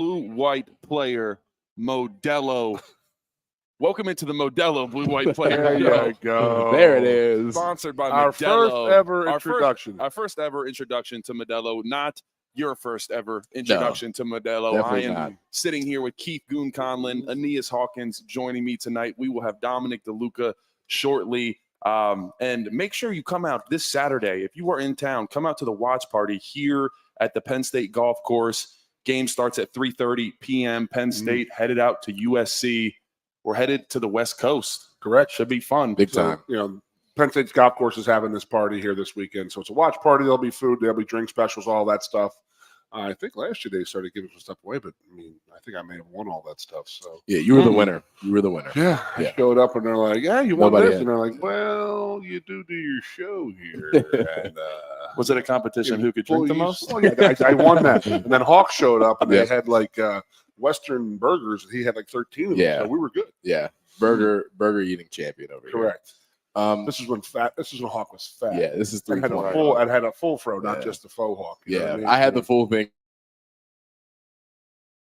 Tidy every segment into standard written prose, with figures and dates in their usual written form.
blue-white player, Modelo. Welcome into the Modelo blue-white player. There you go. There it is. Sponsored by Our Modelo. first ever introduction. Our first ever introduction to Modelo, not your first ever introduction to Modelo. I am sitting here with Keith Goon Conlon, Aeneas Hawkins joining me tonight. We will have Dominic DeLuca shortly. And make sure you come out this Saturday. If you are in town, come out to the watch party here at the Penn State Golf Course. Game starts at 3:30 p.m. Penn State headed out to USC. We're headed to the West Coast. Correct. Should be fun. Big time. Penn State's Golf Course is having this party here this weekend. So it's a watch party. There'll be food. There'll be drink specials, all that stuff. I think last year they started giving some stuff away, but I think I may have won all that stuff. So yeah, you were the winner. You were the winner. Yeah. I showed up and they're like, "Yeah, you won this," and they're like, "Well, you do your show here." And, was it a competition who could drink the most? Oh yeah, I won that. And then Hawk showed up and they had like Western burgers. And he had like 13 of them. Yeah, so we were good. Yeah, burger eating champion over here. Correct. This is when Hawk was fat. Yeah, this is 3 I had a full fro, not just the faux Hawk. I had the full thing.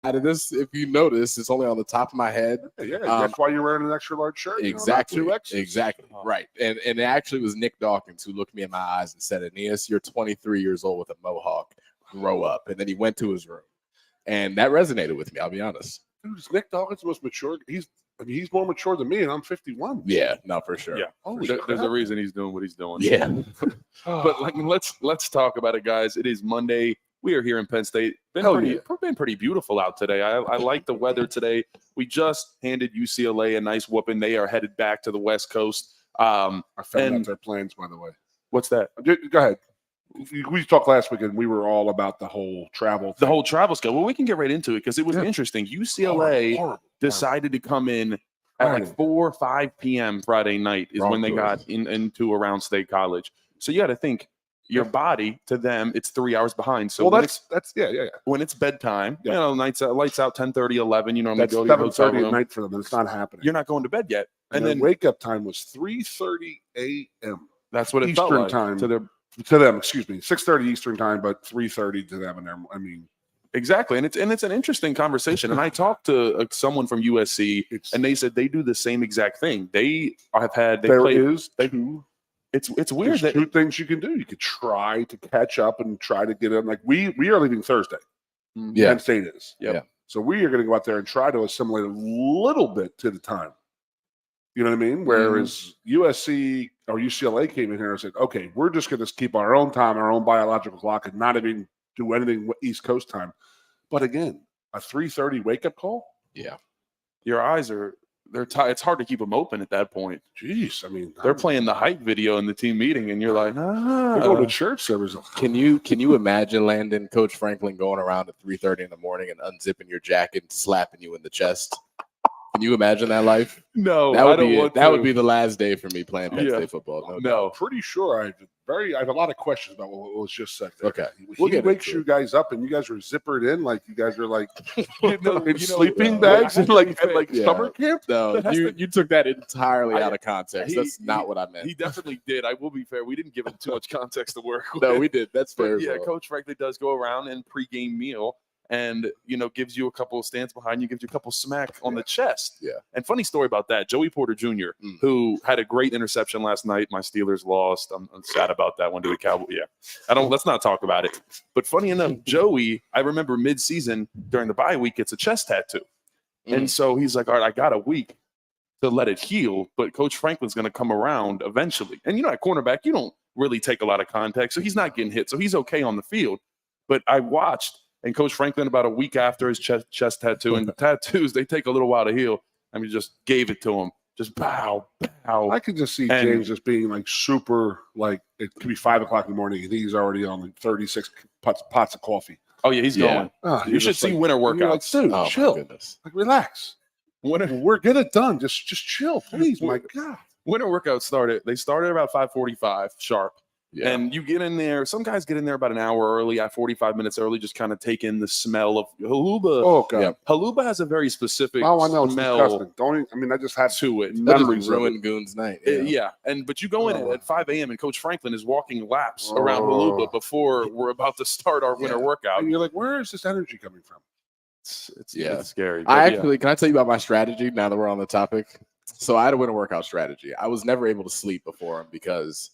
Out of this, if you notice, it's only on the top of my head. Yeah, that's why you're wearing an extra large shirt. Exactly. Exactly. Right. And it actually was Nick Dawkins who looked me in my eyes and said, "Aeneas, you're 23 years old with a mohawk. Grow up." And then he went to his room. And that resonated with me, I'll be honest. Dude, is Nick Dawkins the most mature? He's more mature than me, and I'm 51. Yeah, no, for sure. Yeah, there's a reason he's doing what he's doing. Yeah, but let's talk about it, guys. It is Monday. We are here in Penn State. Been pretty beautiful out today. I like the weather today. We just handed UCLA a nice whooping. They are headed back to the West Coast. I found out their plans, by the way. What's that? Go ahead. We talked last week, and we were all about the whole travel thing. The whole travel schedule. Well, we can get right into it because it was interesting. UCLA decided to come in at like 4 or 5 p.m. Friday night is when they got into around State College. So you got to think your body to them, it's 3 hours behind. So that's when it's bedtime, lights out 10:30, 11. You normally go to your hotel room. At night for them, and it's not happening. You're not going to bed yet, and then wake up time was 3:30 a.m. That's what it Eastern felt like time to them. Excuse me, 6:30 Eastern time, but 3:30 to them. And exactly, and it's an interesting conversation. And I talked to someone from USC, and they said they do the same exact thing. It's weird. There's 2 things you can do. You could try to catch up and try to get in. Like we are leaving Thursday. Yeah, Penn State is. Yeah. So we are going to go out there and try to assimilate a little bit to the time. You know what I mean? Whereas USC or UCLA came in here and said, "Okay, we're just going to keep our own time, our own biological clock, and not even do anything East Coast time." But again, a 3:30 wake up call. Yeah, your eyes are. It's hard to keep them open at that point. Jeez, they're playing the hype video in the team meeting, and you're like, they're going to church service. Can you imagine, Landon, Coach Franklin going around at 3:30 in the morning and unzipping your jacket and slapping you in the chest? Can you imagine that life? No, that would be the last day for me playing Penn State football. No, I'm pretty sure I have a lot of questions about what was just said there. Okay, he wakes you guys up and you guys are zippered in, like you guys are like in sleeping bags and like summer camp. No, you took that entirely out of context. That's not what I meant. He definitely did. I will be fair. We didn't give him too much context to work with. No, we did. That's fair. Yeah, Coach Franklin does go around and pregame meal. And, gives you a couple of stands behind you, gives you a couple smack on the chest. Yeah. And funny story about that, Joey Porter Jr., who had a great interception last night. My Steelers lost. I'm sad about that one to the Cowboys. Yeah. Let's not talk about it. But funny enough, Joey, I remember mid-season during the bye week, gets a chest tattoo. And so he's like, all right, I got a week to let it heal, but Coach Franklin's going to come around eventually. And, at cornerback, you don't really take a lot of contact, so he's not getting hit. So he's okay on the field. But I watched. And Coach Franklin, about a week after his chest tattoo, and tattoos, they take a little while to heal. I mean, just gave it to him. Just bow. I can just see James just being like super, like it could be 5 o'clock in the morning and he's already on like 36 pots of coffee. Oh, yeah, he's going. You should see winter workouts. Like, dude, chill. Like, relax. We're get it done. Just chill, please. My God. Winter workouts started. They started about 5:45 sharp. Yeah. And you get in there. Some guys get in there about an hour early, 45 minutes early, just kind of take in the smell of haluba. Oh, God. Yeah. Haluba has a very specific I know, smell. I just had to it. Memories ruined Goon's night. Yeah. But you go in at 5 a.m. and Coach Franklin is walking laps around haluba before we're about to start our winter workout. And you're like, where is this energy coming from? It's scary. Can I tell you about my strategy now that we're on the topic? So I had a winter workout strategy. I was never able to sleep before him because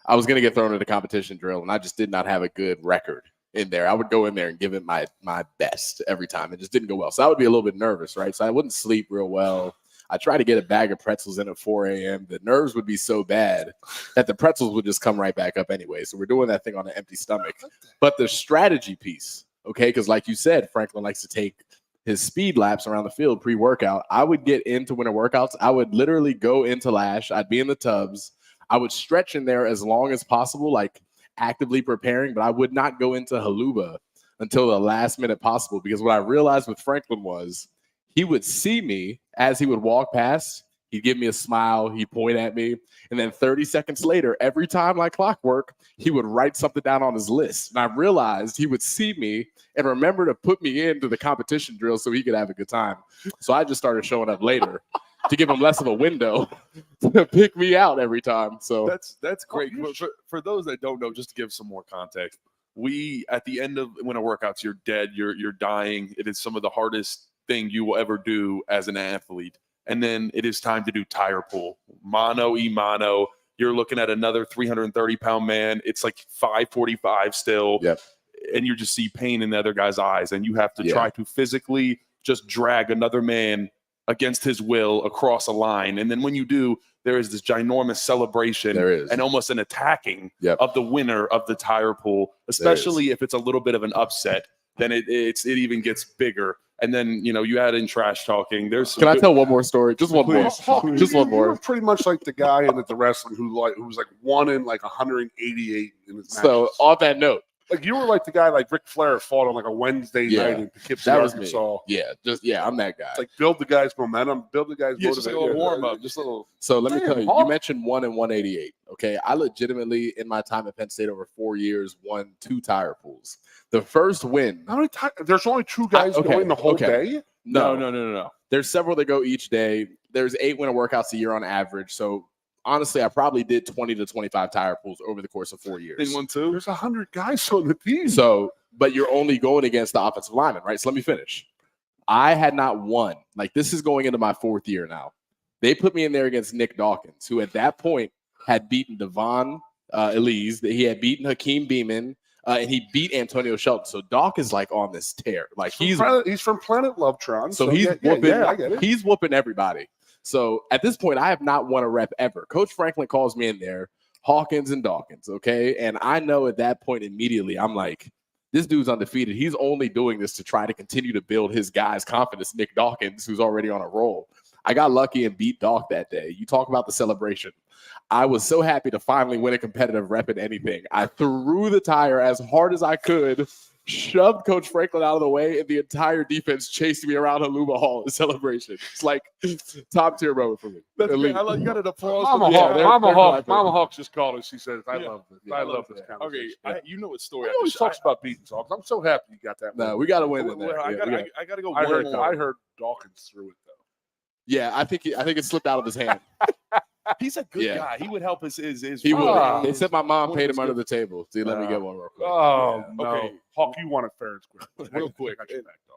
I was going to get thrown into competition drill, and I just did not have a good record in there. I would go in there and give it my best every time. It just didn't go well. So I would be a little bit nervous, right? So I wouldn't sleep real well. I tried to get a bag of pretzels in at 4 a.m. The nerves would be so bad that the pretzels would just come right back up anyway. So we're doing that thing on an empty stomach. But the strategy piece, okay, because like you said, Franklin likes to take his speed laps around the field pre-workout. I would get into winter workouts. I would literally go into Lash. I'd be in the tubs. I would stretch in there as long as possible, like actively preparing, but I would not go into Haluba until the last minute possible, because what I realized with Franklin was he would see me as he would walk past. He'd give me a smile. He'd point at me. And then 30 seconds later, every time like clockwork, he would write something down on his list. And I realized he would see me and remember to put me into the competition drill so he could have a good time. So I just started showing up later to give him less of a window to pick me out every time. So that's great. For those that don't know, just to give some more context, we at the end of winter workouts, you're dead, you're dying. It is some of the hardest thing you will ever do as an athlete. And then it is time to do tire pull, mano y mano. You're looking at another 330-pound man. It's like 545 still. Yep. And you just see pain in the other guy's eyes. And you have to try to physically just drag another man against his will across a line. And then when you do, there is this ginormous celebration and almost an attacking of the winner of the tire pull, especially if it's a little bit of an upset. Then it even gets bigger. And then, you add in trash talking. Can I tell one more story? Just one more. Just one more. You're pretty much like the guy in the wrestling who was like 1 in like 188 in his matches. So on that note, like you were like the guy like Ric Flair fought on like a Wednesday night in Poughkeepsie, Arkansas. I'm that guy. It's like build the guy's momentum, build the guy's motivation. Just a little warm up, just a little. So let me tell you, you mentioned 1 in 188. Okay, I legitimately in my time at Penn State over 4 years won 2 tire pools. The first win. How many times? There's only 2 guys going the whole day. No. There's several that go each day. There's 8 winter workouts a year on average. So honestly, I probably did 20 to 25 tire pools over the course of 4 years. In 1, 2. There's 100 guys on the team. So, but you're only going against the offensive lineman, right? So let me finish. I had not won. Like this is going into my 4th year now. They put me in there against Nick Dawkins, who at that point had beaten Devon Elise. He had beaten Hakeem Beeman. And he beat Antonio Shelton. So Doc is like on this tear. Like he's from Planet Lovetron. So he's whooping. He's whooping everybody. So at this point, I have not won a rep ever. Coach Franklin calls me in there, Hawkins and Dawkins. Okay, and I know at that point immediately, I'm like, this dude's undefeated. He's only doing this to try to continue to build his guy's confidence. Nick Dawkins, who's already on a roll. I got lucky and beat Doc that day. You talk about the celebration. I was so happy to finally win a competitive rep in anything. I threw the tire as hard as I could, shoved Coach Franklin out of the way, and the entire defense chased me around Haluba Hall in celebration. It's like top tier moment for me. That's great. I like, you got an applause. Mama Hawk just called us. She said, I love this. I love this conversation. Okay, you know what story. He always talks about beating Hawks. I'm so happy you got that. No, we got to win in there. I got to go. I heard Dawkins threw it though. Yeah, I think it slipped out of his hand. He's a good guy. He would help his He would. They said my mom paid him under the table. See, let me get one real quick. Oh, no. Okay. Hawk, you want it fair and square. Real quick.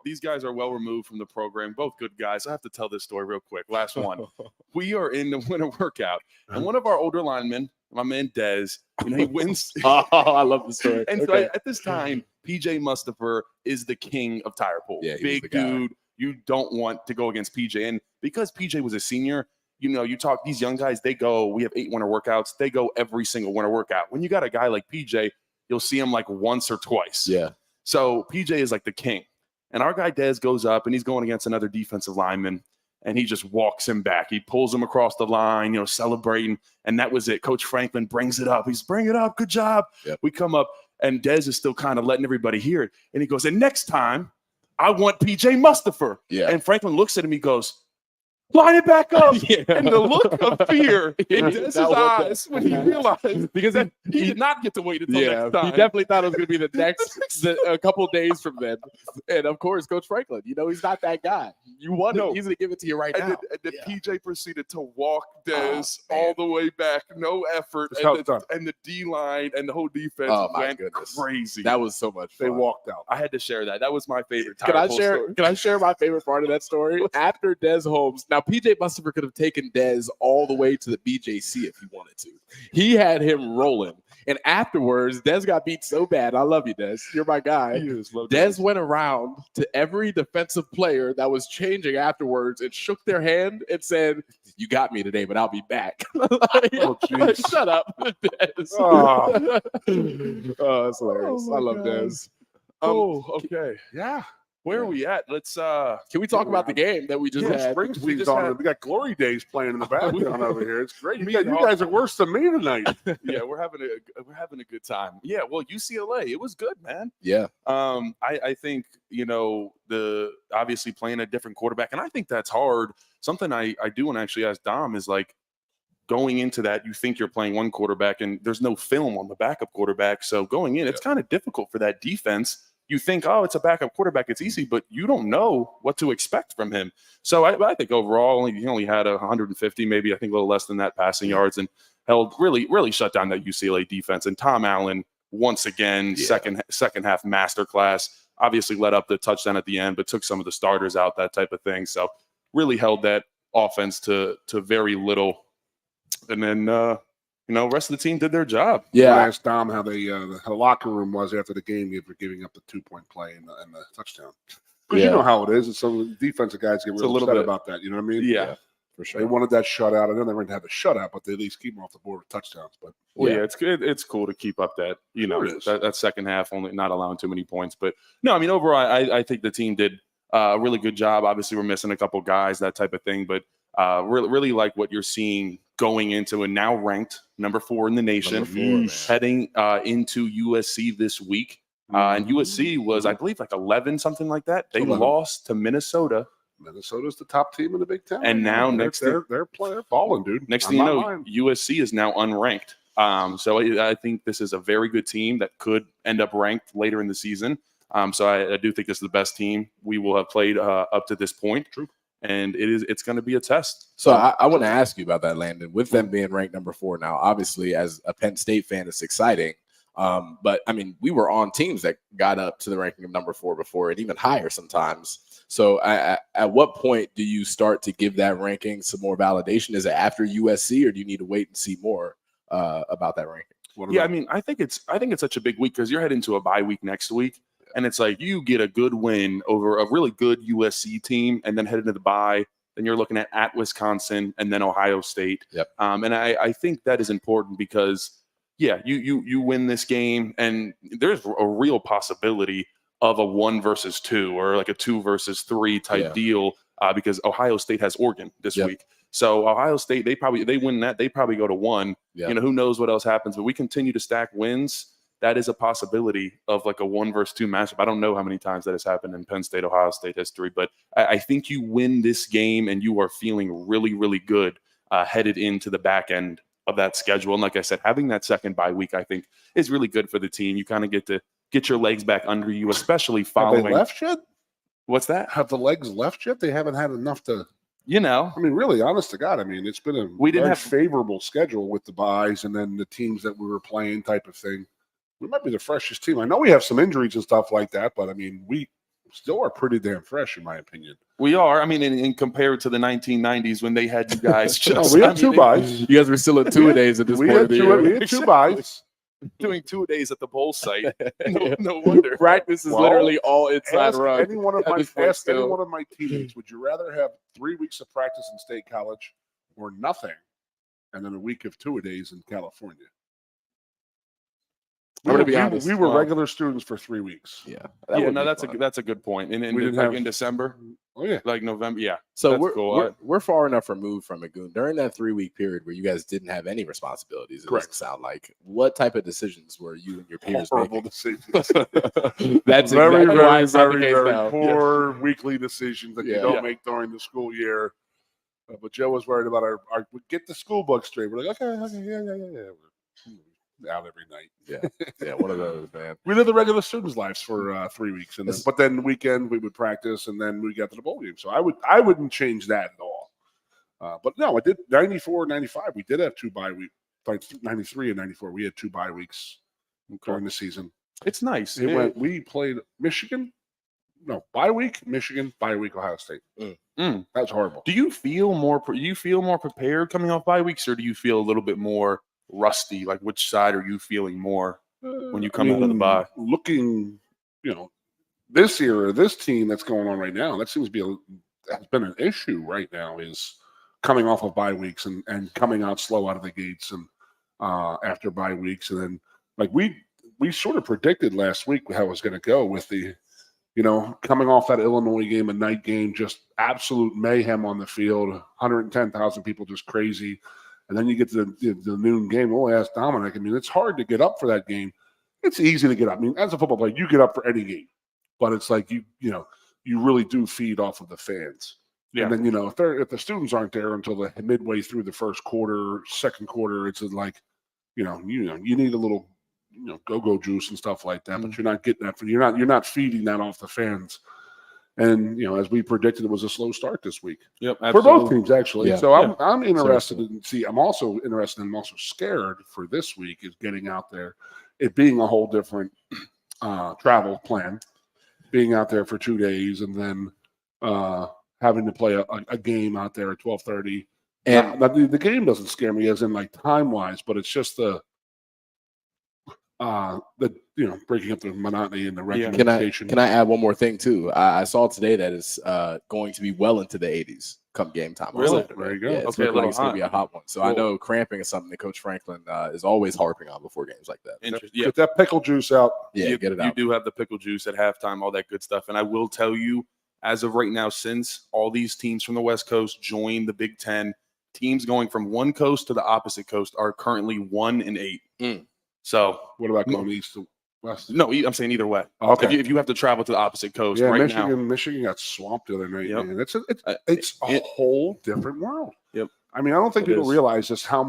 These guys are well removed from the program. Both good guys. I have to tell this story real quick. Last one. We are in the winter workout, and one of our older linemen, my man Dez, he wins. Oh, I love the story. And so at this time, PJ Mustapher is the king of tire pull. Yeah, big dude. You don't want to go against PJ. And because PJ was a senior, you talk these young guys, we have 8 winter workouts. They go every single winter workout. When you got a guy like PJ, you'll see him like once or twice. Yeah. So PJ is like the king. And our guy Dez goes up and he's going against another defensive lineman and he just walks him back. He pulls him across the line, celebrating. And that was it. Coach Franklin brings it up. He's bring it up. Good job. Yep. We come up and Dez is still kind of letting everybody hear it. And he goes, and next time I want PJ Mustapher. Yeah. And Franklin looks at him. He goes, line it back up. Yeah. And the look of fear in Dez's That was eyes when he realized because that he did not get to wait until next time. he definitely thought it was going to be the next a couple days from then. And of course, Coach Franklin, he's not that guy. You want him, he's going to give it to you right now. And then PJ proceeded to walk Dez all the way back, no effort, and the D line and the whole defense went crazy. That was so much fun. They walked out. I had to share that. That was my favorite. Can I share my favorite part of that story? After Dez Holmes, now PJ Bustafer could have taken Dez all the way to the BJC if he wanted to. He had him rolling. And afterwards, Dez got beat so bad. I love you, Dez. You're my guy. Dez went around to every defensive player that was changing afterwards and shook their hand and said, "You got me today, but I'll be back." Shut up, Dez. Oh, that's hilarious. I love Dez. Okay. Yeah. Where are we at? Let's can we talk about the game that we just had? Springsteen's on. We got Glory Days playing in the background over here. It's great. You guys are worse than me tonight. Yeah, we're having a good time. Yeah, well, UCLA, it was good, man. Yeah. I think, the obviously playing a different quarterback, and I think that's hard. Something I do want to actually ask Dom is like going into that, you think you're playing one quarterback and there's no film on the backup quarterback. So going in, it's kind of difficult for that defense. You think, oh, it's a backup quarterback, it's easy, but you don't know what to expect from him. So I think overall, he only had 150, maybe I think a little less than that passing yards, and held really shut down that UCLA defense. And Tom Allen, once again, second half masterclass, obviously let up the touchdown at the end, but took some of the starters out, that type of thing. So really held that offense to very little. And then rest of the team did their job. Yeah, I asked Dom how the locker room was after the game for giving up the 2-point play and the touchdown. Because you know how it is. And some of the defensive guys get really upset about that. You know what I mean? Yeah, for sure. They wanted that shutout. I know they weren't going to have a shutout, but they at least keep them off the board with touchdowns. But it's good. It's cool to keep up that that second half, only not allowing too many points. But no, I mean overall, I think the team did a really good job. Obviously, we're missing a couple guys, that type of thing, but really like what you're seeing going into and now ranked number 4 in the nation, heading into USC this week. And USC was, I believe, like 11, something like that. They lost to Minnesota. Minnesota's the top team in the Big Ten. And now they're balling, dude. Next thing you know, USC is now unranked. So I think this is a very good team that could end up ranked later in the season. So I do think this is the best team we will have played up to this point. True. And it's going to be a test. So I want to ask you about that, Landon. With them being ranked number 4 now, obviously, as a Penn State fan, it's exciting. But, I mean, we were on teams that got up to the ranking of number 4 before, and even higher sometimes. So at what point do you start to give that ranking some more validation? Is it after USC, or do you need to wait and see more about that ranking? I mean, I think it's such a big week because you're heading to a bye week next week. And it's like you get a good win over a really good USC team and then head into the bye. Then you're looking at Wisconsin and then Ohio State. Yep. And I think that is important because, you win this game and there's a real possibility of a 1 versus 2 or like a 2 versus 3 type deal because Ohio State has Oregon this week. So Ohio State, they win that. They probably go to 1. Yep. Who knows what else happens, but we continue to stack wins. That is a possibility of like a 1 versus 2 matchup. I don't know how many times that has happened in Penn State, Ohio State history, but I think you win this game and you are feeling really, really good headed into the back end of that schedule. And like I said, having that second bye week, I think, is really good for the team. You kind of get to get your legs back under you, especially following. Have they left yet? What's that? Have the legs left yet? They haven't had enough to. I mean, really, honest to God, I mean, it's been a favorable schedule with the byes and then the teams that we were playing type of thing. We might be the freshest team. I know we have some injuries and stuff like that, but I mean, we still are pretty damn fresh, in my opinion. We are. I mean, in compared to the 1990s when they had you guys. We had 2 byes. You guys were still at 2-a-days at this point of the year. We had 2 byes. Doing 2-a-days at the bowl site. No wonder. Practice is literally all inside run. Any one of my teammates, would you rather have 3 weeks of practice in State College or nothing, and then a week of 2-a-days in California? I'm going to be honest. We were regular students for 3 weeks. Yeah. That's a good point. And in December. Oh yeah, like November. Yeah. So we're far enough removed from it, Goon. During that 3-week period where you guys didn't have any responsibilities, it doesn't sound like. What type of decisions were you and your peers making? Decisions. That's very, exactly very poor weekly decisions that you don't make during the school year. But Joe was worried about our get the school book straight. We're like, okay, yeah. We're out every night. Yeah, one of those, man. We lived the regular students' lives for 3 weeks, but then the weekend we would practice, and then we got to the bowl game. So I wouldn't change that at all. But no, I did 94, 95. We did have 2 bye weeks. Like 93 and 94, we had 2 bye weeks during the season. It's nice. We played Michigan. No, bye week Michigan, bye week Ohio State. That was horrible. Do you feel more prepared coming off bye weeks, or do you feel a little bit more rusty? Like, which side are you feeling more when you come out of the bye? Looking, this year, this team that's going on right now, that seems to be has been an issue right now, is coming off of bye weeks and coming out slow out of the gates and after bye weeks. And then, like, we sort of predicted last week how it was going to go with the, coming off that Illinois game, a night game, just absolute mayhem on the field, 110,000 people, just crazy. And then you get to the noon game. Oh, ask Dominic. I mean, it's hard to get up for that game. It's easy to get up. I mean, as a football player, you get up for any game, but it's like you really do feed off of the fans. Yeah. And then if the students aren't there until the midway through the first quarter, second quarter, it's like you need a little go-go juice and stuff like that, but you're not getting that. You're not feeding that off the fans. And as we predicted, it was a slow start this week. Yep, for both teams actually. Yeah. So I'm interested in see. I'm also interested and I'm also scared for this week is getting out there, it being a whole different travel plan, being out there for 2 days and then having to play a game out there at 12:30. And the game doesn't scare me as in like time wise, but it's just the breaking up the monotony and the regimentation. Can I add one more thing too? I saw today that it's going to be well into the 80s come game time. Really? There you go. Yeah, it's going to be a hot one. So cool. I know cramping is something that Coach Franklin is always harping on before games like that. Yeah. Get that pickle juice out. Yeah, get it out. You do have the pickle juice at halftime, all that good stuff. And I will tell you, as of right now, since all these teams from the West Coast joined the Big Ten, teams going from one coast to the opposite coast are currently 1-8. So what about going east to west? No, I'm saying either way. Okay. If you have to travel to the opposite coast Michigan got swamped the other night. Yep. Man. It's a whole different world. Yep. I mean, I don't think people realize just how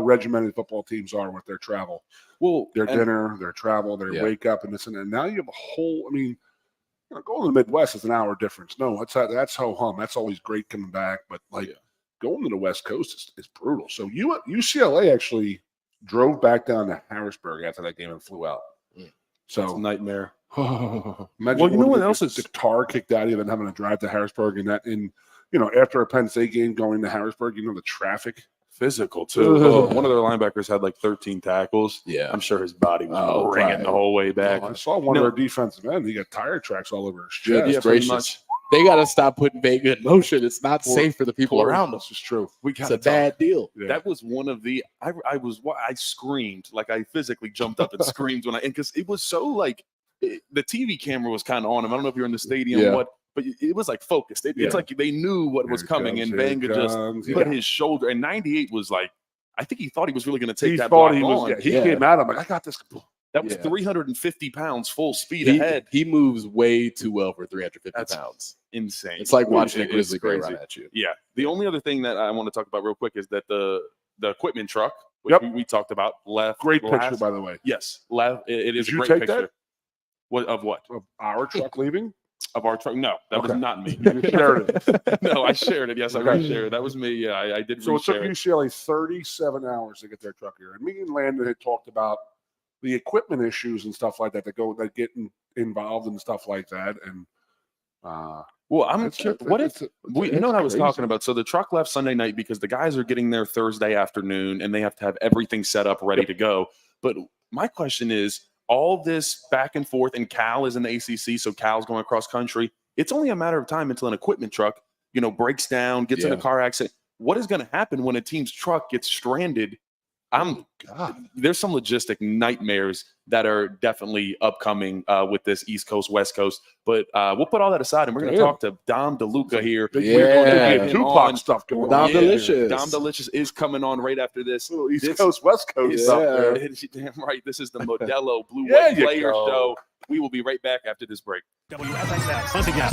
regimented football teams are with their travel. Well, their dinner, their travel, their wake up, and this and that. Now you have a whole. I mean, going to the Midwest is an hour difference. No, that's ho hum. That's always great coming back, but going to the West Coast is brutal. So UCLA actually drove back down to Harrisburg after that game and flew out. So it's a nightmare. Imagine what else is the tar kicked out of you than having to drive to Harrisburg and after a Penn State game going to Harrisburg, the traffic. Physical too. One of their linebackers had like 13 tackles. Yeah, I'm sure his body was ringing the whole way back. I saw one of their defensive men. He got tire tracks all over his chest. Goodness gracious. They got to stop putting Vega in motion. It's not safe for the people around us. This is true. It's a bad deal. Yeah. That was one of the. I screamed, like I physically jumped up and screamed because it was so like the TV camera was kind of on him. I don't know if you're in the stadium but it was like focused. It's like they knew what was coming, and Vega just put his shoulder. And 98 was like, I think he thought he was really going to take that block on. He came at him like, I got this. That was 350 pounds full speed ahead. He moves way too well for 350 pounds. Insane. It's like watching a grizzly bear run at you. Yeah. The only other thing that I want to talk about real quick is that the equipment truck, which we talked about, left. Great picture, by the way. Yes. Left. It is a great picture. That? What? Of our truck leaving? Of our truck? No, that was not me. You shared it. No, I shared it. Yes, I reshared it. That was me. Yeah, I did. So it took UCLA 37 hours to get their truck here. And me and Landon had talked about the equipment issues and stuff like that that get involved and stuff like that. And well, I'm curious. What I was talking about? So the truck left Sunday night because the guys are getting there Thursday afternoon and they have to have everything set up ready to go. But my question is, all this back and forth, and Cal is in the ACC, so Cal's going across country. It's only a matter of time until an equipment truck, breaks down, gets in a car accident. What is going to happen when a team's truck gets stranded? There's some logistic nightmares that are definitely upcoming with this East Coast, West Coast. But we'll put all that aside, and we're going to talk to Dom DeLuca here. We're going to get Tupac stuff going on. Delicious. Dom Delicious is coming on right after this. East Coast, West Coast stuff there. Damn right. This is the Modelo Blue White Player Show. We will be right back after this break. WFXS, once again,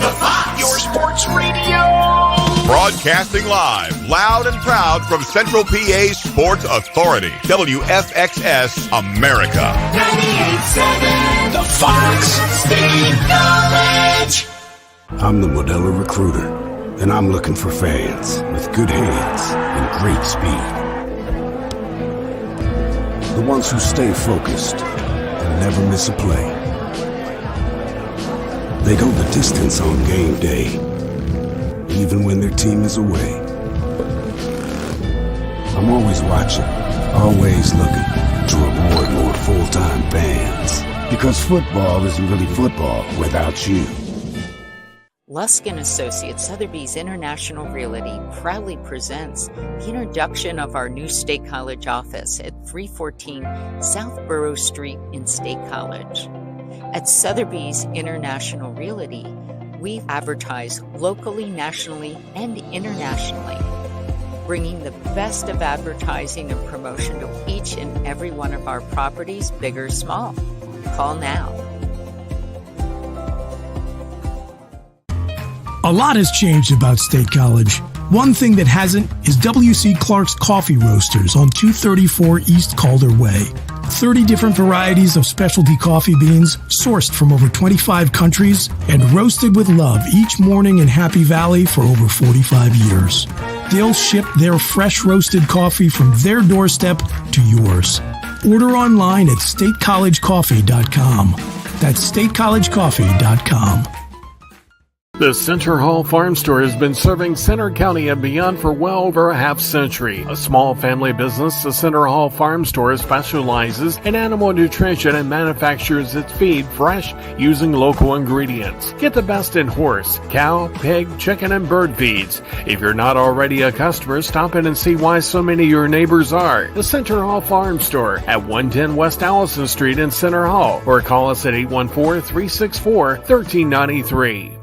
your sports radio. Broadcasting live, loud and proud from Central PA's Sports Authority, WFXS America. 98.7 The Fox State College. I'm the Modelo recruiter, and I'm looking for fans with good hands and great speed. The ones who stay focused and never miss a play. They go the distance on game day, even when their team is away. I'm always watching, always looking to reward more full-time fans. Because football isn't really football without you. Lusk & Associates, Sotheby's International Realty proudly presents the introduction of our new State College office at 314 South Borough Street in State College. At Sotheby's International Realty, we advertise locally, nationally, and internationally, bringing the best of advertising and promotion to each and every one of our properties, big or small. Call now. A lot has changed about State College. One thing that hasn't is W.C. Clark's Coffee Roasters on 234 East Calder Way. 30 different varieties of specialty coffee beans sourced from over 25 countries and roasted with love each morning in Happy Valley for over 45 years. They'll ship their fresh roasted coffee from their doorstep to yours. Order online at statecollegecoffee.com. That's statecollegecoffee.com. The Center Hall Farm Store has been serving Center County and beyond for well over a half century. A small family business, the Center Hall Farm Store specializes in animal nutrition and manufactures its feed fresh using local ingredients. Get the best in horse, cow, pig, chicken, and bird feeds. If you're not already a customer, stop in and see why so many of your neighbors are. The Center Hall Farm Store at 110 West Allison Street in Center Hall, or call us at 814-364-1393.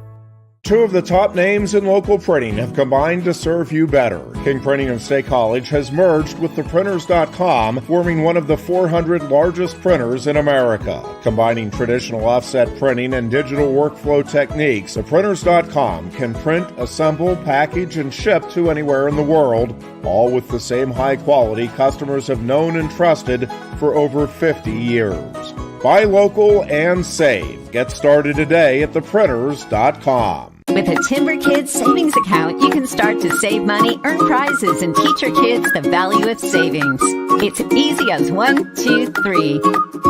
Two of the top names in local printing have combined to serve you better. King Printing of State College has merged with theprinters.com, forming one of the 400 largest printers in America. Combining traditional offset printing and digital workflow techniques, theprinters.com can print, assemble, package, and ship to anywhere in the world, all with the same high quality customers have known and trusted for over 50 years. Buy local and save. Get started today at theprinters.com. With a Timber Kids savings account, you can start to save money, earn prizes, and teach your kids the value of savings. It's easy as 1, 2, 3.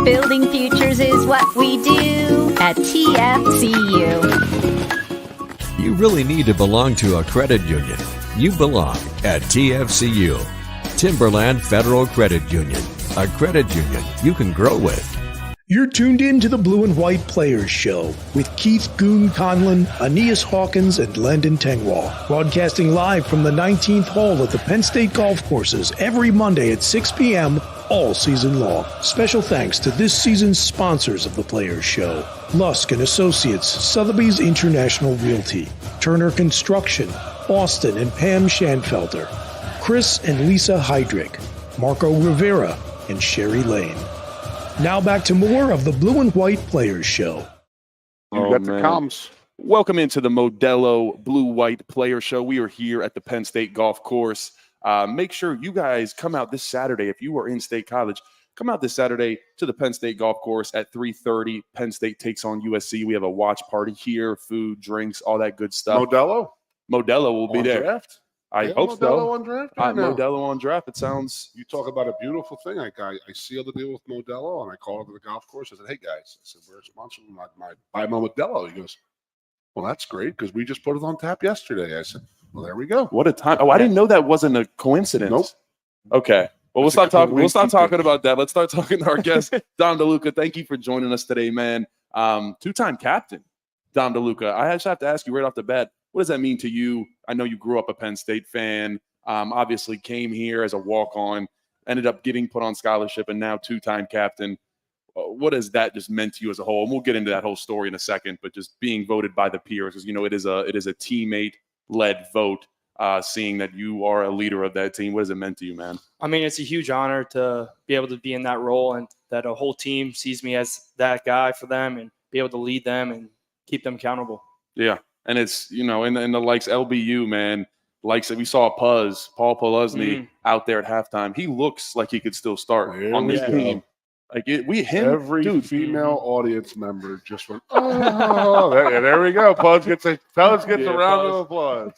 Building futures is what we do at TFCU. You really need to belong to a credit union. You belong at TFCU, Timberland Federal Credit Union, a credit union you can grow with. You're tuned in to the Blue and White Players Show with Keith Goon Conlon, Aeneas Hawkins, and Landon Tengwall. Broadcasting live from the 19th hole at the Penn State Golf Courses every Monday at 6 p.m. all season long. Special thanks to this season's sponsors of the Players Show: Lusk & Associates, Sotheby's International Realty, Turner Construction, Austin and Pam Schanfelter, Chris and Lisa Heydrich, Marco Rivera, and Sherry Lane. Now back to more of the Blue and White Players Show. You got the comms. Welcome into the Modelo Blue White Player Show. We are here at the Penn State Golf Course. Make sure you guys come out this Saturday. If you are in State College, come out this Saturday to the Penn State Golf Course at 3:30. Penn State takes on USC. We have a watch party here, food, drinks, all that good stuff. Modelo will be there. Draft? I hope Modelo so. on draft right now. Modelo on draft. It sounds. You talk about a beautiful thing. I sealed the deal with Modelo, and I called him to the golf course. I said, "Hey guys," I said, "we're sponsoring my buy Modelo." He goes, "Well, that's great because we just put it on tap yesterday." I said, "Well, there we go." What a time! Oh, I didn't know that wasn't a coincidence. Nope. Okay. Well, we'll stop talking. We'll stop talking about that. Let's start talking to our guest, Dom DeLuca. Thank you for joining us today, man. Two-time captain, Dom DeLuca. I just have to ask you right off the bat, what does that mean to you? I know you grew up a Penn State fan. Obviously came here as a walk-on, ended up getting put on scholarship, and now two-time captain. What has that just meant to you as a whole? And we'll get into that whole story in a second, but just being voted by the peers, because, it is a teammate-led vote, seeing that you are a leader of that team. What has it meant to you, man? I mean, it's a huge honor to be able to be in that role and that a whole team sees me as that guy for them and be able to lead them and keep them accountable. Yeah. And it's, in the likes LBU, man, like we saw Paul Peluzny out there at halftime. He looks like he could still start on this team. Like every female audience member just went, oh, there we go. Pudge gets a round of applause.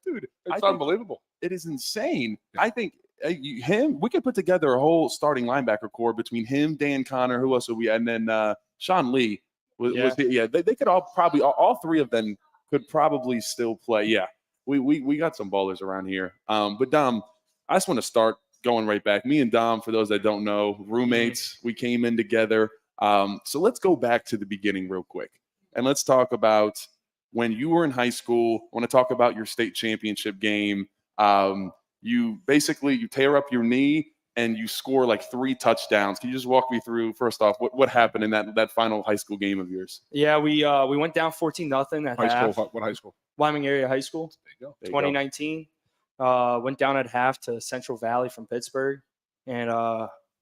Dude, it's unbelievable. It is insane. I think we could put together a whole starting linebacker core between him, Dan Connor, who else would we, and then Sean Lee. They could all three of them could probably still play. Yeah, we got some ballers around here. But Dom, I just want to start going right back. Me and Dom, for those that don't know, roommates. We came in together. So let's go back to the beginning real quick, and let's talk about when you were in high school. I want to talk about your state championship game. You tear up your knee and you score like 3 touchdowns. Can you just walk me through, first off, what happened in that final high school game of yours? Yeah, we went down 14-0 at half. What high school? Wyoming Area High School. There you go. 2019. Went down at half to Central Valley from Pittsburgh, and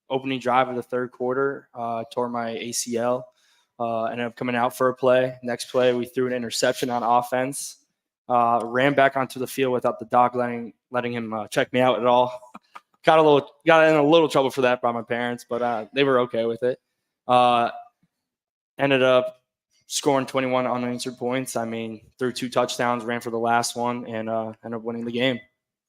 opening drive of the third quarter, tore my ACL. Ended up coming out for a play. Next play, we threw an interception on offense. Ran back onto the field without the doc letting him check me out at all. Got in a little trouble for that by my parents, but they were okay with it. Ended up scoring 21 unanswered points. I mean, threw 2 touchdowns, ran for the last one, and ended up winning the game.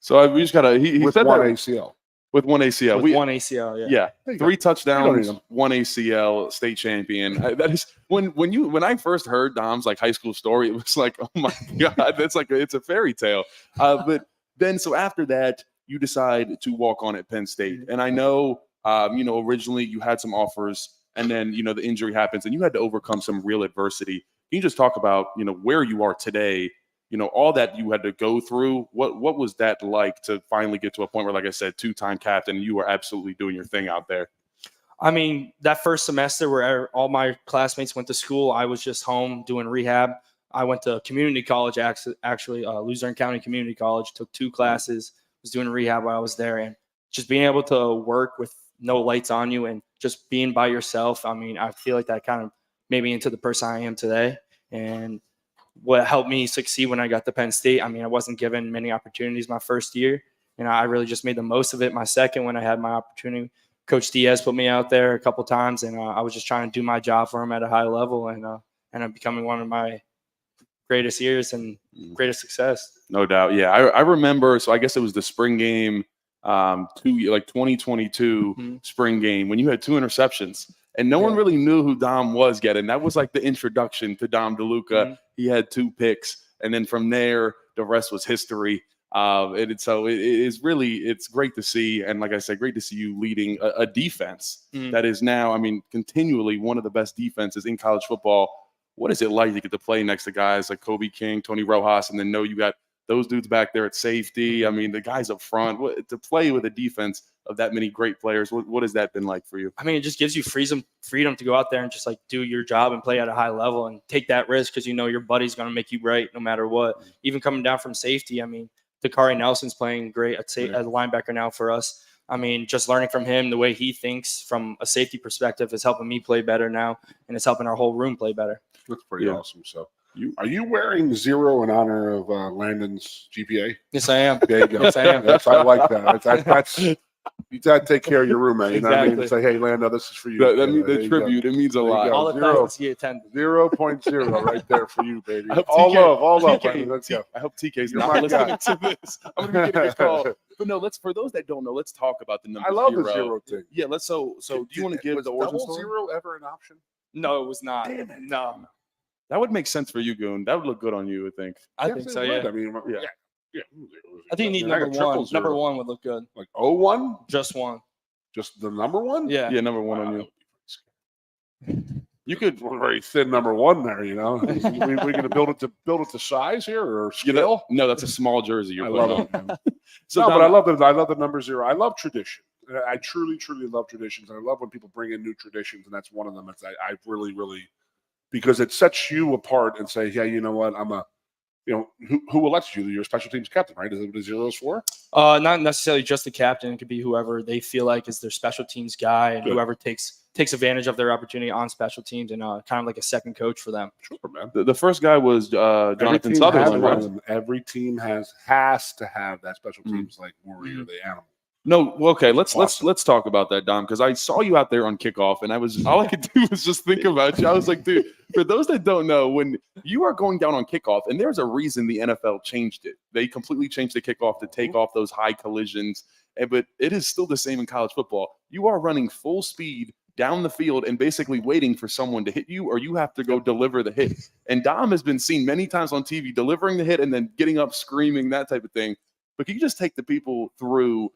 So we just gotta. He with said one that, ACL. With one ACL. With one ACL. Yeah. 3 touchdowns, 1 ACL, state champion. That is when I first heard Dom's like high school story, it was like, oh my God, it's a fairy tale. But then so after that, you decide to walk on at Penn State, and I know originally you had some offers, and then the injury happens, and you had to overcome some real adversity. Can you just talk about where you are today? All that you had to go through, what was that like to finally get to a point where, like I said, 2-time captain, you were absolutely doing your thing out there? I mean, that first semester where all my classmates went to school, I was just home doing rehab. I went to community college, actually, Luzerne County Community College, took 2 classes, was doing rehab while I was there. And just being able to work with no lights on you and just being by yourself, I mean, I feel like that kind of made me into the person I am today. And what helped me succeed when I got to Penn State, I mean, I wasn't given many opportunities my first year, and I really just made the most of it my second when I had my opportunity. Coach Diaz put me out there a couple times, and I was just trying to do my job for him at a high level, and I'm becoming one of my greatest years and greatest success. No doubt. Yeah, I remember. So I guess it was the spring game, 2022 spring game when you had 2 interceptions. And no one really knew who Dom was getting. That was like the introduction to Dom DeLuca. He had 2 picks. And then from there, the rest was history. It's great to see. And like I said, great to see you leading a defense that is now, I mean, continually one of the best defenses in college football. What is it like to get to play next to guys like Kobe King, Tony Rojas, and then know you got those dudes back there at safety? I mean, the guys up front, to play with a defense of that many great players, what has that been like for you? I mean, it just gives you freedom to go out there and just like do your job and play at a high level and take that risk because your buddy's going to make you right no matter what. Even coming down from safety, I mean, Dakari Nelson's playing great as a linebacker now for us. I mean, just learning from him, the way he thinks from a safety perspective is helping me play better now, and it's helping our whole room play better. That's pretty awesome. So, are you wearing 0 in honor of Landon's GPA? Yes, I am. There you go. Yes, I am. I like that. That's you got to take care of your roommate. You know what I mean? Say, hey, Lando, this is for you. That means the tribute. It means a lot. All the classes he attended. 0.0 right there for you, baby. All love. TK, let's go. I hope TK's not listening to this. I'm going to be getting a call. But no, for those that don't know, let's talk about the number 0. I love the 0 thing. Yeah, so do you want to give the origin story? 0 ever an option? No, it was not. Damn it. No. That would make sense for you, Goon. That would look good on you, I think. I think so, yeah. I mean, yeah. I think you need number 1. Number 1 would look good. Like 01? Just 1. Just the number 1? Yeah. Yeah, number 1 on you. You could very thin number 1 there, we going to build it to size here or scale? No, that's a small jersey you're putting on. But I love the number 0. I love tradition. I truly, truly love traditions. And I love when people bring in new traditions, and that's one of them. I really, really, because it sets you apart and say, yeah, you know what, I'm a who elects you? You're a special teams captain, right? Is it what a 0 is for? Not necessarily just the captain. It could be whoever they feel like is their special teams guy, and whoever takes advantage of their opportunity on special teams, and kind of like a second coach for them. Sure, man. The first guy was Jonathan Sutherland, right? Every team has to have that special teams like warrior, the animal. No, okay, let's talk about that, Dom, because I saw you out there on kickoff, and all I could do was just think about you. I was like, dude, for those that don't know, when you are going down on kickoff, and there's a reason the NFL changed it. They completely changed the kickoff to take off those high collisions, but it is still the same in college football. You are running full speed down the field and basically waiting for someone to hit you, or you have to go deliver the hit. And Dom has been seen many times on TV delivering the hit and then getting up screaming, that type of thing. But can you just take the people through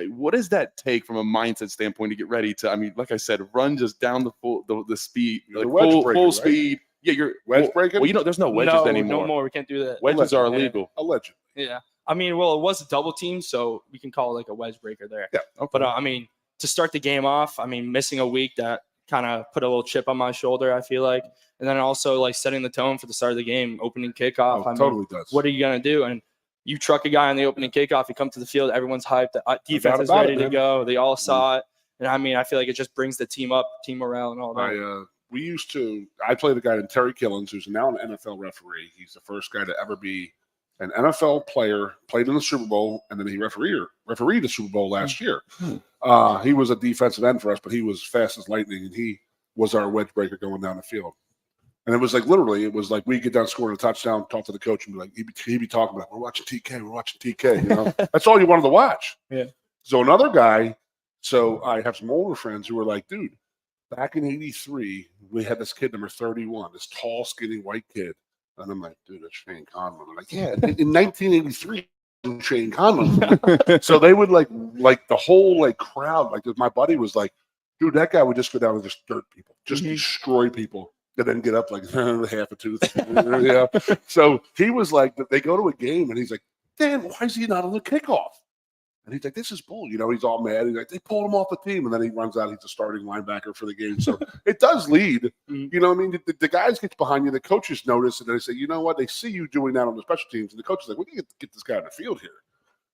what does that take from a mindset standpoint to get ready to, I mean, like I said, run just down the speed, like full speed. Yeah, you're wedge breaking. Well, there's no wedges anymore. No more. We can't do that. Wedges are illegal. Allegedly. Yeah. I mean, well, it was a double team, so we can call it like a wedge breaker there. Yeah. Okay. But I mean, to start the game off, I mean, missing a week, that kind of put a little chip on my shoulder, I feel like. And then also like setting the tone for the start of the game, opening kickoff. Totally does. What are you going to do? And you truck a guy on the opening kickoff, you come to the field, everyone's hyped, the defense is ready to go. They all saw it. And I mean, I feel like it just brings the team up, team morale and all that. I played a guy named Terry Killens, who's now an NFL referee. He's the first guy to ever be an NFL player, played in the Super Bowl, and then he refereed the Super Bowl last year. He was a defensive end for us, but he was fast as lightning, and he was our wedge breaker going down the field. And it was like literally, we get down scoring a touchdown, talk to the coach, and be like, he'd be talking about, we're watching TK. That's all you wanted to watch. Yeah. So another guy, I have some older friends who were like, dude, back in '83, we had this kid number 31, this tall, skinny white kid. And I'm like, dude, that's Shane Conlon. I'm like, yeah, in 1983, Shane Conlon. So they would like the whole crowd, my buddy was like, dude, that guy would just go down and just dirt people, just destroy people. And then get up like half a tooth. Yeah. So he was like, they go to a game and he's like, Dan, why is he not on the kickoff? And he's like, this is bull. He's all mad. He's like, they pulled him off the team. And then he runs out. He's a starting linebacker for the game. So it does lead. You know what I mean? The guys get behind you. The coaches notice and they say, you know what? They see you doing that on the special teams. And the coach is like, we can get this guy on the field here.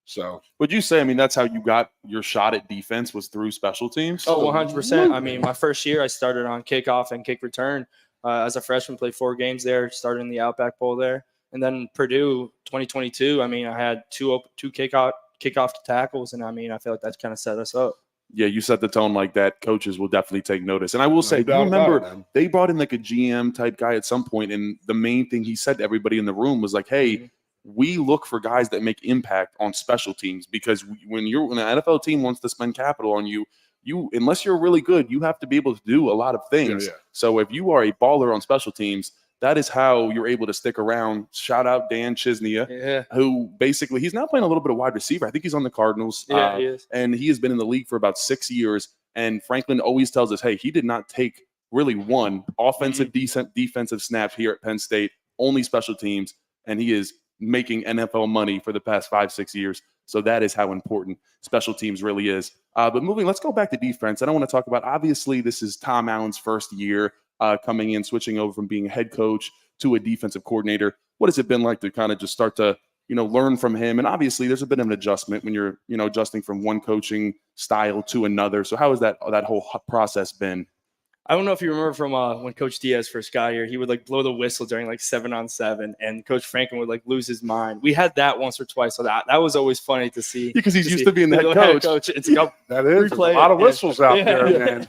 So would you say, I mean, that's how you got your shot at defense was through special teams? Oh, 100%. I mean, my first year I started on kickoff and kick return. As a freshman, played 4 games there, started in the Outback Bowl there. And then Purdue 2022, I mean, I had two kickoff tackles, and I mean, I feel like that's kind of set us up. Yeah, you set the tone like that. Coaches will definitely take notice. And I will say, you remember they brought in like a GM type guy at some point, and the main thing he said to everybody in the room was like, hey, we look for guys that make impact on special teams, because when an NFL team wants to spend capital on you, unless you're really good, you have to be able to do a lot of things. Yeah. So if you are a baller on special teams, that is how you're able to stick around. Shout out Dan Chisnia, who basically, he's now playing a little bit of wide receiver. I think he's on the Cardinals. Yeah, he is. And he has been in the league for about 6 years. And Franklin always tells us, hey, he did not take really one offensive, decent defensive snap here at Penn State, only special teams. And he is making NFL money for the past 5-6 years. So that is how important special teams really is. But let's go back to defense. I don't want to talk about, obviously, this is Tom Allen's first year coming in, switching over from being a head coach to a defensive coordinator. What has it been like to kind of just start to, learn from him? And obviously there's a bit of an adjustment when you're, adjusting from one coaching style to another. So how has that whole process been? I don't know if you remember from when Coach Diaz first got here, he would blow the whistle during 7-on-7, and Coach Franklin would lose his mind. We had that once or twice, so that was always funny to see. Because he's used to being the head coach. It's that is a lot of whistles out there, man.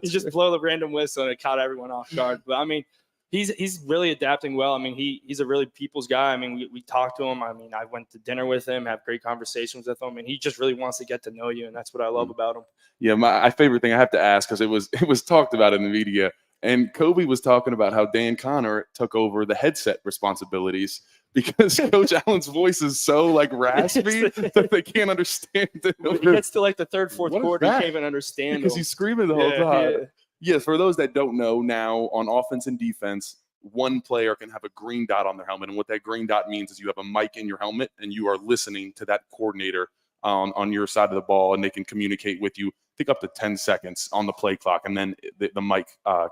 He just blow the random whistle and it caught everyone off guard. But I mean, he's really adapting well. I mean, he's a really people's guy. I mean, we talked to him. I mean, I went to dinner with him, have great conversations with him, and he just really wants to get to know you, and that's what I love about him. Yeah, my favorite thing I have to ask, because it was talked about in the media, and Kobe was talking about how Dan Connor took over the headset responsibilities because Coach Allen's voice is so raspy that they can't understand him. When he gets to the third, fourth quarter, he can't even understand because he's screaming the whole time. Yes, for those that don't know, now on offense and defense, one player can have a green dot on their helmet. And what that green dot means is you have a mic in your helmet and you are listening to that coordinator on your side of the ball, and they can communicate with you, I think up to 10 seconds on the play clock, and then the mic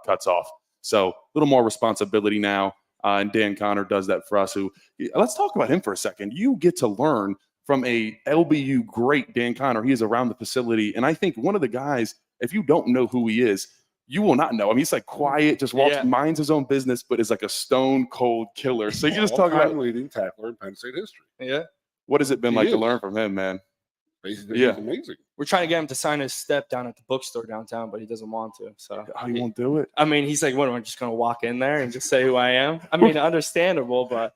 cuts off. So a little more responsibility now. And Dan Connor does that for us. Let's talk about him for a second. You get to learn from a LBU great, Dan Connor. He is around the facility. And I think one of the guys, if you don't know who he is, you will not know. I mean, he's like quiet, just walks, minds his own business, but is like a stone cold killer. So you just talk about leading tackler in Penn State history. Yeah. What has it been like to learn from him, man? He's amazing. We're trying to get him to sign his step down at the bookstore downtown, but he doesn't want to. So he won't do it. I mean, he's like, "What? Am I just going to walk in there and just say who I am?" I mean, understandable, but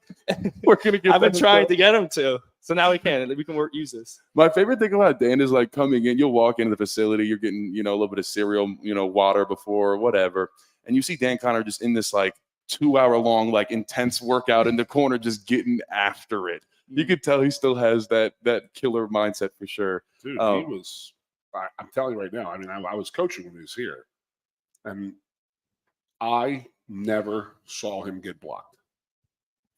we're gonna get. I've been trying to get him to, so now we can. We can use this. My favorite thing about Dan is like coming in. You'll walk into the facility. You're getting a little bit of cereal, water before whatever, and you see Dan Connor just in this like 2-hour long like intense workout in the corner, just getting after it. You could tell he still has that killer mindset for sure. Dude, he was. I'm telling you right now. I mean, I was coaching when he was here, and I never saw him get blocked.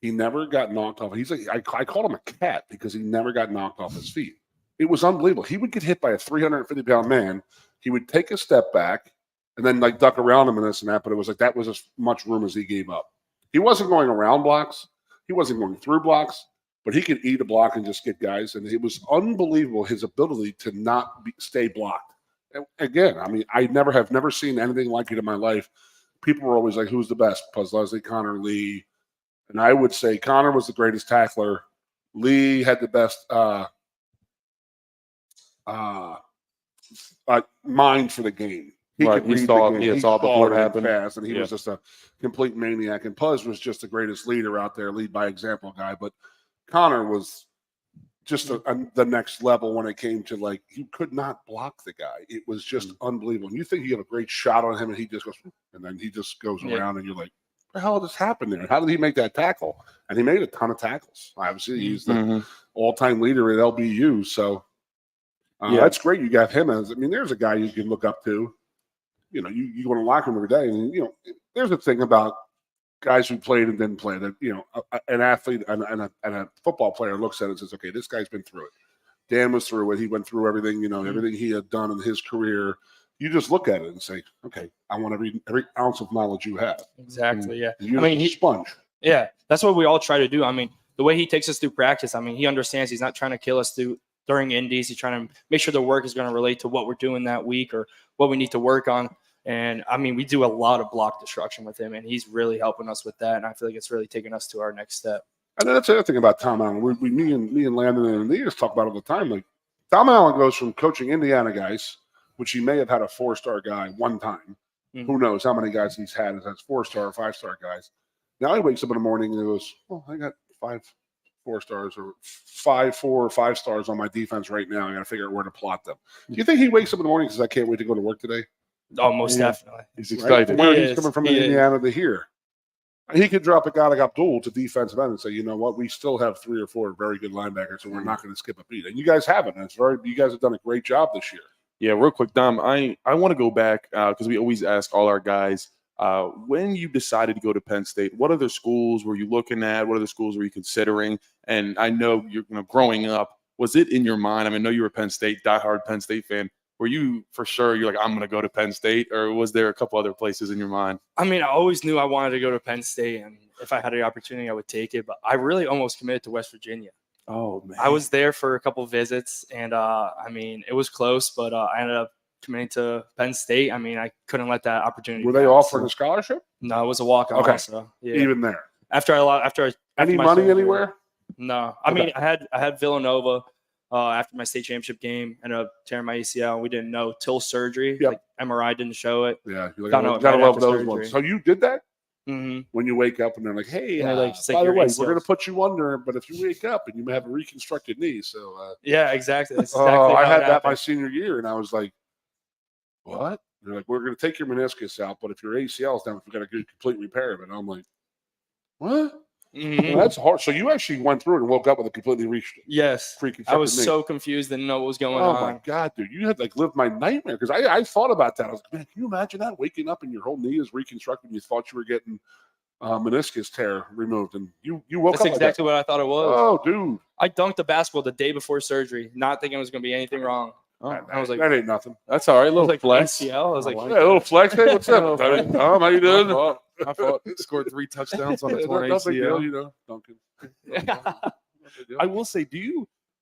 He never got knocked off. He's like I called him a cat because he never got knocked off his feet. It was unbelievable. He would get hit by a 350-pound man. He would take a step back and then like duck around him and this and that. But it was like that was as much room as he gave up. He wasn't going around blocks. He wasn't going through blocks. But he could eat a block and just get guys. And it was unbelievable, his ability to not stay blocked. And again, I mean, I have never seen anything like it in my life. People were always like, who's the best? Puz Leslie, Connor, Lee. And I would say Connor was the greatest tackler. Lee had the best mind for the game. He saw before it happened fast, and he was just a complete maniac. And Puz was just the greatest leader out there, lead by example guy. But Connor was just the next level when it came to like you could not block the guy. It was just unbelievable. And you think you have a great shot on him, and he just goes, and then he just goes around, and you're like, "What the hell just happened there? How did he make that tackle?" And he made a ton of tackles. Obviously, he's the all-time leader at LBU. So that's great. You got him as. I mean, there's a guy you can look up to. You go in the locker room every day, and there's a thing about guys who played and didn't play that, an athlete and a football player looks at it and says, okay, this guy's been through it. Dan was through it. He went through everything, everything he had done in his career. You just look at it and say, okay, I want every ounce of knowledge you have. Exactly. Yeah. He's sponge. Yeah. That's what we all try to do. I mean, the way he takes us through practice, I mean, he understands he's not trying to kill us during indies. He's trying to make sure the work is going to relate to what we're doing that week or what we need to work on. And I mean, we do a lot of block destruction with him, and he's really helping us with that. And I feel like it's really taking us to our next step. And that's the other thing about Tom Allen. Me and Landon and Aeneas talk about it all the time. Like Tom Allen goes from coaching Indiana guys, which he may have had a 4-star guy one time. Who knows how many guys he's had as 4-star or 5-star guys. Now he wakes up in the morning and he goes, "Oh, I got 5 4-stars or 5 4 or 5 stars on my defense right now. I got to figure out where to plot them." Do you think he wakes up in the morning and says, "I can't wait to go to work today"? Oh, most definitely. He's excited. Right? He's coming from Indiana to here. He could drop a guy like Abdul to defensive end and say, you know what, we still have 3 or 4 very good linebackers, so we're not going to skip a beat. And you guys haven't. You guys have done a great job this year. Yeah, real quick, Dom, I want to go back because we always ask all our guys, when you decided to go to Penn State, what other schools were you looking at? What other schools were you considering? And I know you're growing up, was it in your mind? I mean, I know you were a Penn State, diehard Penn State fan. Were you for sure you're like, I'm going to go to Penn State, or was there a couple other places in your mind? I mean, I always knew I wanted to go to Penn State, and if I had the opportunity, I would take it. But I really almost committed to West Virginia. Oh, man. I was there for a couple of visits, and I mean, it was close, but I ended up committing to Penn State. I mean, I couldn't let that opportunity Were they offering a scholarship? No, it was a walk-on. Okay. Also. Yeah. Even there. After any money anywhere? No. I mean, I had Villanova. After my state championship game, ended up tearing my ACL. We didn't know till surgery. Like MRI didn't show it. Yeah, you gotta love those ones. So you did that? Mm-hmm. When you wake up and they're like, "Hey, by the way, we're gonna put you under, but if you wake up and you have a reconstructed knee, so yeah, exactly. That's exactly I had that happened. my senior year, and I was like, what? They're like, we're gonna take your meniscus out, but if your ACL is down, we've got to do a complete repair of it. And I'm like, what? Mm-hmm. Well, that's hard. So you actually went through it and woke up with a completely reconstructed I was knee. so confused, didn't know what was going on. Oh my God, dude! You had lived my nightmare because I thought about that. I was like, man, can you imagine that waking up and your whole knee is reconstructed and you thought you were getting meniscus tear removed, and you woke That's up. That's exactly like what I thought it was. Oh, dude! I dunked the basketball the day before surgery, not thinking it was going to be anything wrong. I was like, that ain't nothing. That's all right. A little flex. ACL. I was like, a little flex. Hey, what's up, Tom? How you doing? I fought, scored 3 touchdowns on a torn No big deal, ACL. you know, Duncan. I will say, do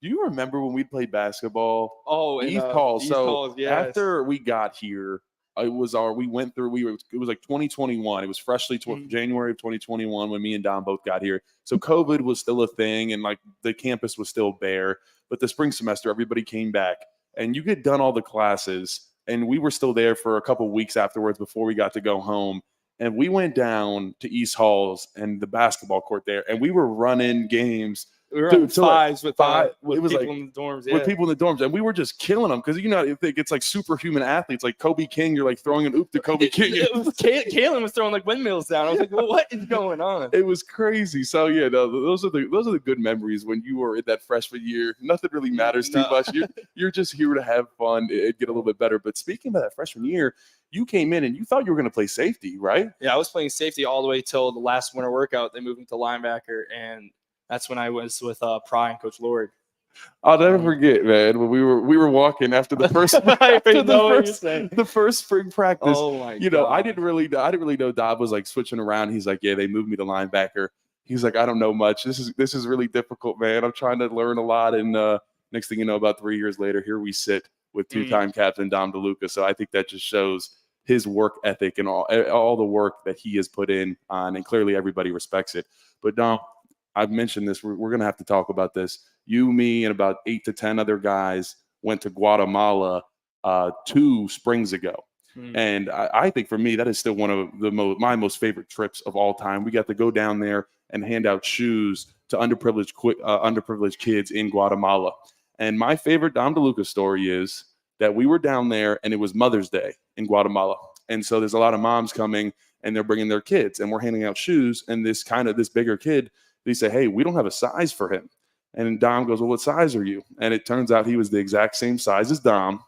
you remember when we played basketball? Oh, East Hall. East So Halls, yes. after we got here, it was like 2021. It was freshly January of 2021 when me and Don both got here. So COVID was still a thing, and like the campus was still bare. But the spring semester, everybody came back, and you get done all the classes, and we were still there for a couple weeks afterwards before we got to go home. And we went down to East Halls and the basketball court there, and we were running games. We were on fives with it was people like in the dorms. with people in the dorms, and we were just killing them because you think it's like superhuman athletes, like Kobe King. You're like throwing an oop to Kobe King. Kalen was throwing like windmills down. I was like, well, what is going on? It was crazy. So yeah, no, those are the good memories when you were in that freshman year. Nothing really matters too much. You're just here to have fun and get a little bit better. But speaking of that freshman year, you came in and you thought you were going to play safety, right? Yeah, I was playing safety all the way till the last winter workout. They moved me to linebacker, and that's when I was with Pry and Coach Lord. I'll never forget, man, when we were walking after the first the first spring practice. Oh my God. I didn't really know Dob was like switching around. He's like, yeah, they moved me to linebacker. He's like, I don't know much. This is really difficult, man. I'm trying to learn a lot. And next thing you know, about 3 years later, here we sit with two-time captain Dom DeLuca. So I think that just shows his work ethic and all the work that he has put in on, and clearly everybody respects it. But Dom, I've mentioned this. We're going to have to talk about this. You, me, and about 8 to 10 other guys went to Guatemala 2 springs ago. And I think for me, that is still one of my most favorite trips of all time. We got to go down there and hand out shoes to underprivileged kids in Guatemala. And my favorite Dom DeLuca story is that we were down there and it was Mother's Day in Guatemala. And so there's a lot of moms coming and they're bringing their kids and we're handing out shoes. And this bigger kid, they say, hey, we don't have a size for him. And Dom goes, well, what size are you? And it turns out he was the exact same size as Dom.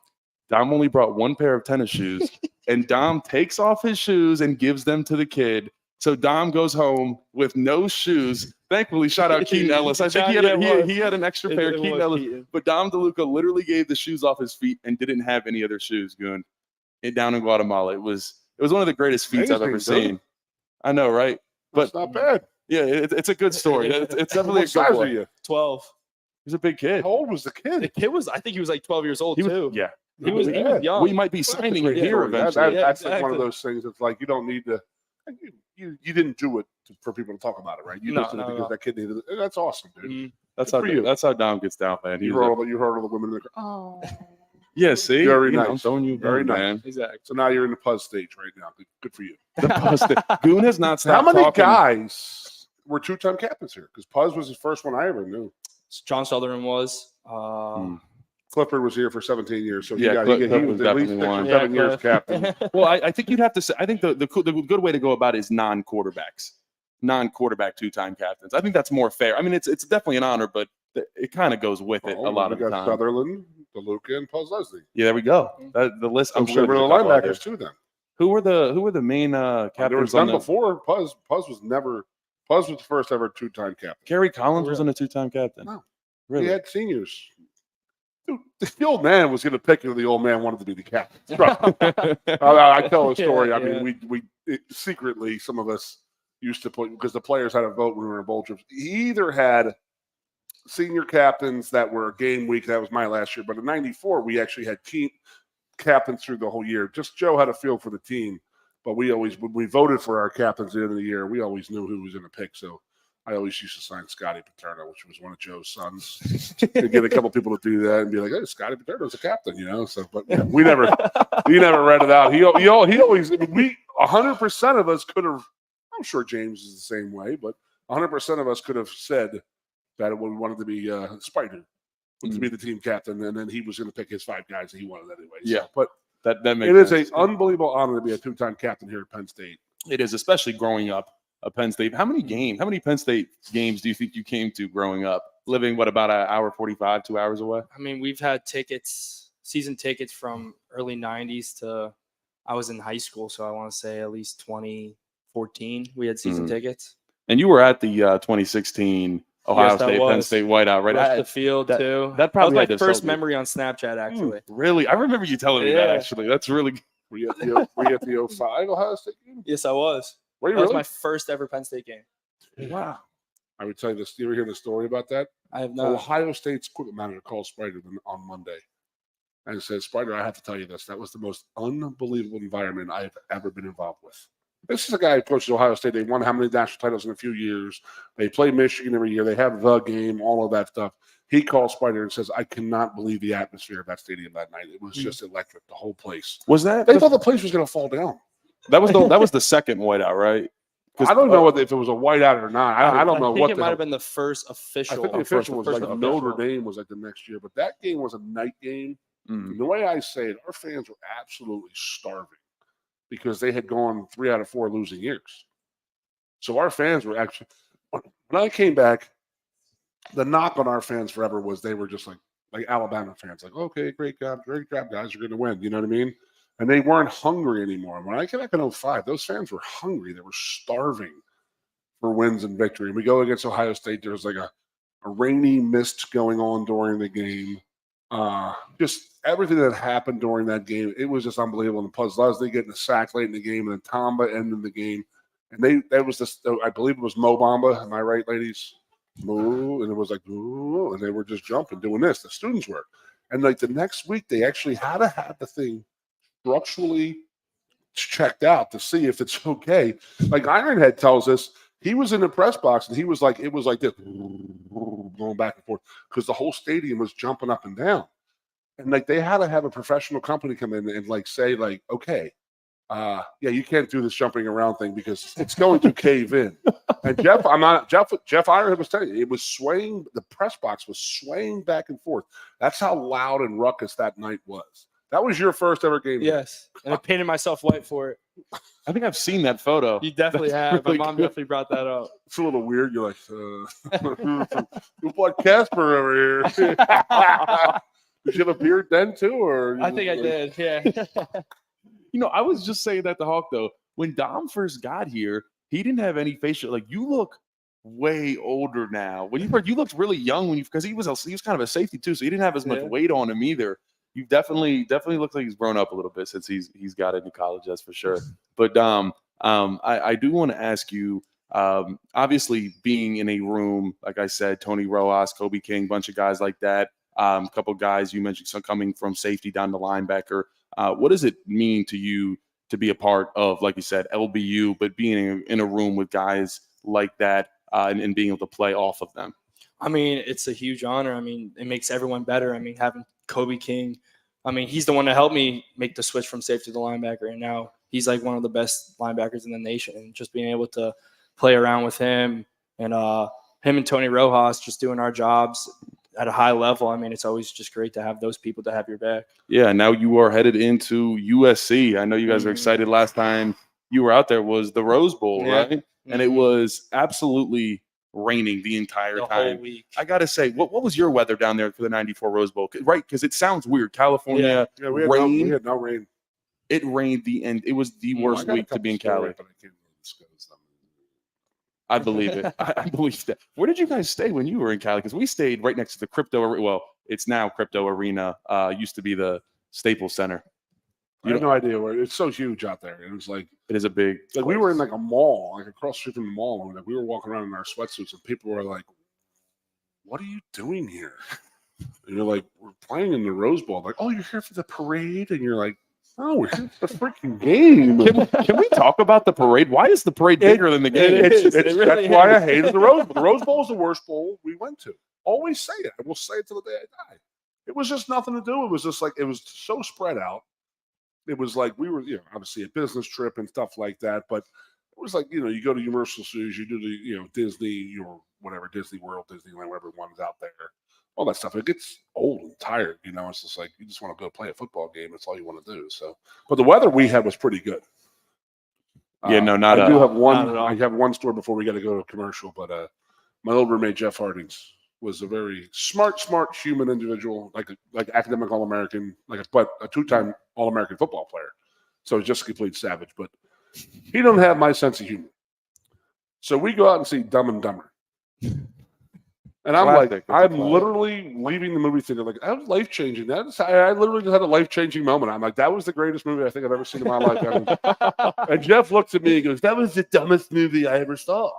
Dom only brought 1 pair of tennis shoes. And Dom takes off his shoes and gives them to the kid. So Dom goes home with no shoes. Thankfully, shout out Keaton Ellis. I think he had an extra pair. Keaton Ellis. But Dom DeLuca literally gave the shoes off his feet and didn't have any other shoes, Goon, down in Guatemala. It was one of the greatest feats I've ever seen. I know, right? But that's not bad. Yeah, it's a good story. It's definitely what size are you? 12. He's a big kid. How old was the kid? The kid was, I think he was like 12 years old too. Yeah. He was young. We might be signing it here eventually. That's like one of those things that's like you don't need to. You didn't do it for people to talk about it, right? You did it because that kid needed it. That's awesome, dude. That's how Dom gets down, man. You heard all the women in the crowd. Oh. Yeah, see? Very nice. I'm throwing you very nice. Man. Exactly. So now you're in the Puzz stage right now. Good for you. The Puzz stage. Goon has not stopped How many talking. guys were 2-time captains here? Because Puzz was the first one I ever knew. John Sutherland was. Clifford was here for 17 years. So he Clifford was at least 6 or 7 years captain. Well, I think you'd have to say, I think the good way to go about it is non-quarterback 2-time captains. I think that's more fair. I mean, it's definitely an honor, but it kind of goes with it a lot of the time. Sutherland, DeLuca, and Puzz Leslie. Yeah, there we go. The list. I'm sure there were the linebackers too. Then who were the main captains? There was none before. Puzz was the first ever 2-time captain. Kerry Collins wasn't a 2-time captain. No, really. He had seniors. Dude, the old man was going to pick who the old man wanted to be the captain. I tell a story. I mean, we secretly, some of us used to put, because the players had a vote when we were in bowl trips. He either had senior captains that were game week. That was my last year. But in '94, we actually had team captains through the whole year. Just Joe had a feel for the team. But when we voted for our captains at the end of the year, we always knew who was going to pick. So I always used to sign Scotty Paterno, which was one of Joe's sons, to get a couple people to do that and be like, "Hey, Scotty Paterno's a captain," you know. So, but we never read it out. He always 100% of us could have. I'm sure James is the same way, but 100% of us could have said that we wanted to be Spider, to be the team captain, and then he was going to pick his 5 guys that he wanted anyway. So, yeah, but that makes it is sense. an unbelievable honor to be a 2-time captain here at Penn State. It is, especially growing up at Penn State. How many Penn State games do you think you came to growing up? Living about an hour 45, 2 hours away? I mean, we've had season tickets from early 90s to I was in high school, so I want to say at least 2014 we had season tickets. And you were at the 2016 Ohio State Penn State whiteout, right? At the field too. That probably was my first memory on Snapchat, actually. Really? I remember you telling me that, actually. That's really good. Were you at the 05 Ohio State game? Yes, I was. Were you That was really? my first ever Penn State game. Wow. I would tell you this. You ever hear the story about that? I have not. Ohio State's equipment manager called Spider on Monday and said, Spider, I have to tell you this. That was the most unbelievable environment I have ever been involved with. This is a guy who coaches Ohio State. They won how many national titles in a few years? They play Michigan every year. They have the game, all of that stuff. He calls Spider and says, I cannot believe the atmosphere of that stadium that night. It was just electric, the whole place. Was that? They thought the place was going to fall down. That was the second whiteout, right? I don't know if it was a whiteout or not. I don't know I think what it might have been the first official. I think the official was first like official. Notre Dame was like the next year, but that game was a night game. And the way I say it, our fans were absolutely starving because they had gone 3 out of 4 losing years. So our fans were actually, when I came back, the knock on our fans forever was they were just like Alabama fans, like, okay, great job, guys, you're going to win. You know what I mean? And they weren't hungry anymore. When I came back in 2005, those fans were hungry. They were starving for wins and victory. We go against Ohio State. There was like a rainy mist going on during the game. Just everything that happened during that game, it was just unbelievable. And Puz Leslie getting a sack late in the game, and then Tamba ending the game. And that was this, I believe it was Mo Bamba. Am I right, ladies? Moo, and it was like, ooh, and they were just jumping, doing this. The students were. And like the next week, they actually had to have the thing structurally checked out to see if it's okay. Like Ironhead tells us, he was in the press box and he was like, it was like this, going back and forth because the whole stadium was jumping up and down. And like they had to have a professional company come in and like say, like, okay, yeah, you can't do this jumping around thing because it's going to cave in. And Jeff Ironhead was telling you, it was swaying, the press box was swaying back and forth. That's how loud and ruckus that night was. That was your first ever game. Yes. And I painted myself white for it. I think I've seen that photo. You definitely have. Really My mom good. definitely brought that up. It's a little weird. You're like, who bought Casper over here? Did you have a beard then too? Or I think I did. Yeah. You know, I was just saying that to Hawk though. When Dom first got here, he didn't have any facial. Like you look way older now. When you looked really young when because he was kind of a safety too, so he didn't have as much weight on him either. You definitely looks like he's grown up a little bit since he's got into college. That's for sure. But Dom, I do want to ask you. Obviously, being in a room, like I said, Tony Rojas, Kobe King, bunch of guys like that. A couple guys you mentioned, some coming from safety down to linebacker. What does it mean to you to be a part of, like you said, LBU, but being in a room with guys like that and being able to play off of them? I mean, it's a huge honor. I mean, it makes everyone better. I mean, having Kobe King, I mean, he's the one that helped me make the switch from safety to linebacker, and now he's like one of the best linebackers in the nation. And just being able to play around with him and him and Tony Rojas just doing our jobs at a high level. I mean, it's always just great to have those people to have your back. Yeah, now you are headed into USC. I know you guys are excited. Last time you were out there was the Rose Bowl, right? And it was absolutely raining the entire time. Whole week. I got to say, what was your weather down there for the 94 Rose Bowl? Right, because it sounds weird. California, we had no rain. It rained the end. It was the worst week to be in Cali. But I can't really discuss them. I believe it. I believe that. Where did you guys stay when you were in Cali? Because we stayed right next to the Crypto. Well, it's now Crypto Arena. Used to be the Staples Center. I have no idea where. It's so huge out there. It was like it is a big. Like we were in like a mall, like across the street from the mall, and like we were walking around in our sweatsuits, and people were like, "What are you doing here?" And you're like, "We're playing in the Rose Bowl." Like, "Oh, you're here for the parade?" And you're like, "Oh, we're here for the freaking game." Can we talk about the parade? Why is the parade bigger than the game? That's why I hated the Rose Bowl. The Rose Bowl is the worst bowl we went to. Always say it. I will say it till the day I die. It was just nothing to do. It was just like, it was so spread out. It was like we were, obviously a business trip and stuff like that. But it was like, you go to Universal Studios, you do the, Disney, whatever, Disney World, Disneyland, whatever one's out there. All that stuff. It gets old and tired. It's just like, you just want to go play a football game. That's all you want to do. So, but the weather we had was pretty good. Yeah, no, not I do have one. I have one story before we got to go to a commercial. But my old roommate Jeff Hardings was a very smart human individual, like academic All-American, but a 2-time All-American football player. So just a complete savage. But he don't have my sense of humor. So we go out and see Dumb and Dumber. And I'm Classic. like, It's a I'm classic. literally leaving the movie theater like, that was life-changing. I literally just had a life-changing moment. I'm like, that was the greatest movie I think I've ever seen in my life. And Jeff looks at me and goes, that was the dumbest movie I ever saw.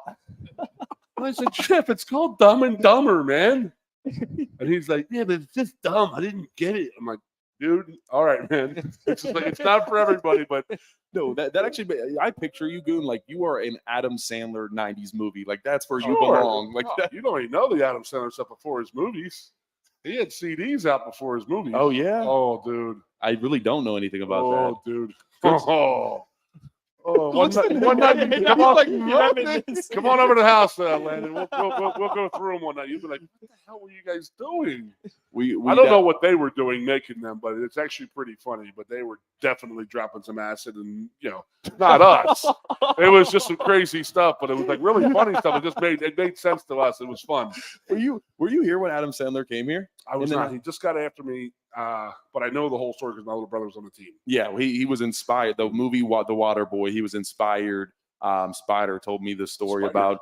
And I said, Jeff, it's called Dumb and Dumber, man. And he's like, yeah, but it's just dumb. I didn't get it. I'm like, dude, all right, man. It's just like, it's not for everybody, but No, that actually, I picture you, Goon, like you are an Adam Sandler 90s movie. Like that's where you Sure. belong. Like that. You don't even know the Adam Sandler stuff before his movies. He had CDs out before his movies. Oh, yeah? Oh, dude. I really don't know anything about Oh, dude. Good. Oh, one night, come on over to the house, Landon. We'll go through them one night. You'll be like, what the hell were you guys doing? that. I don't know what they were doing making them, but it's actually pretty funny. But they were definitely dropping some acid and, not us. It was just some crazy stuff, but it was like really funny stuff. It made sense to us. It was fun. Were you here when Adam Sandler came here? I was not. He just got after me, but I know the whole story because my little brother was on the team. Yeah, he was inspired. The movie The Water Boy, he was inspired. Spider told me the story about,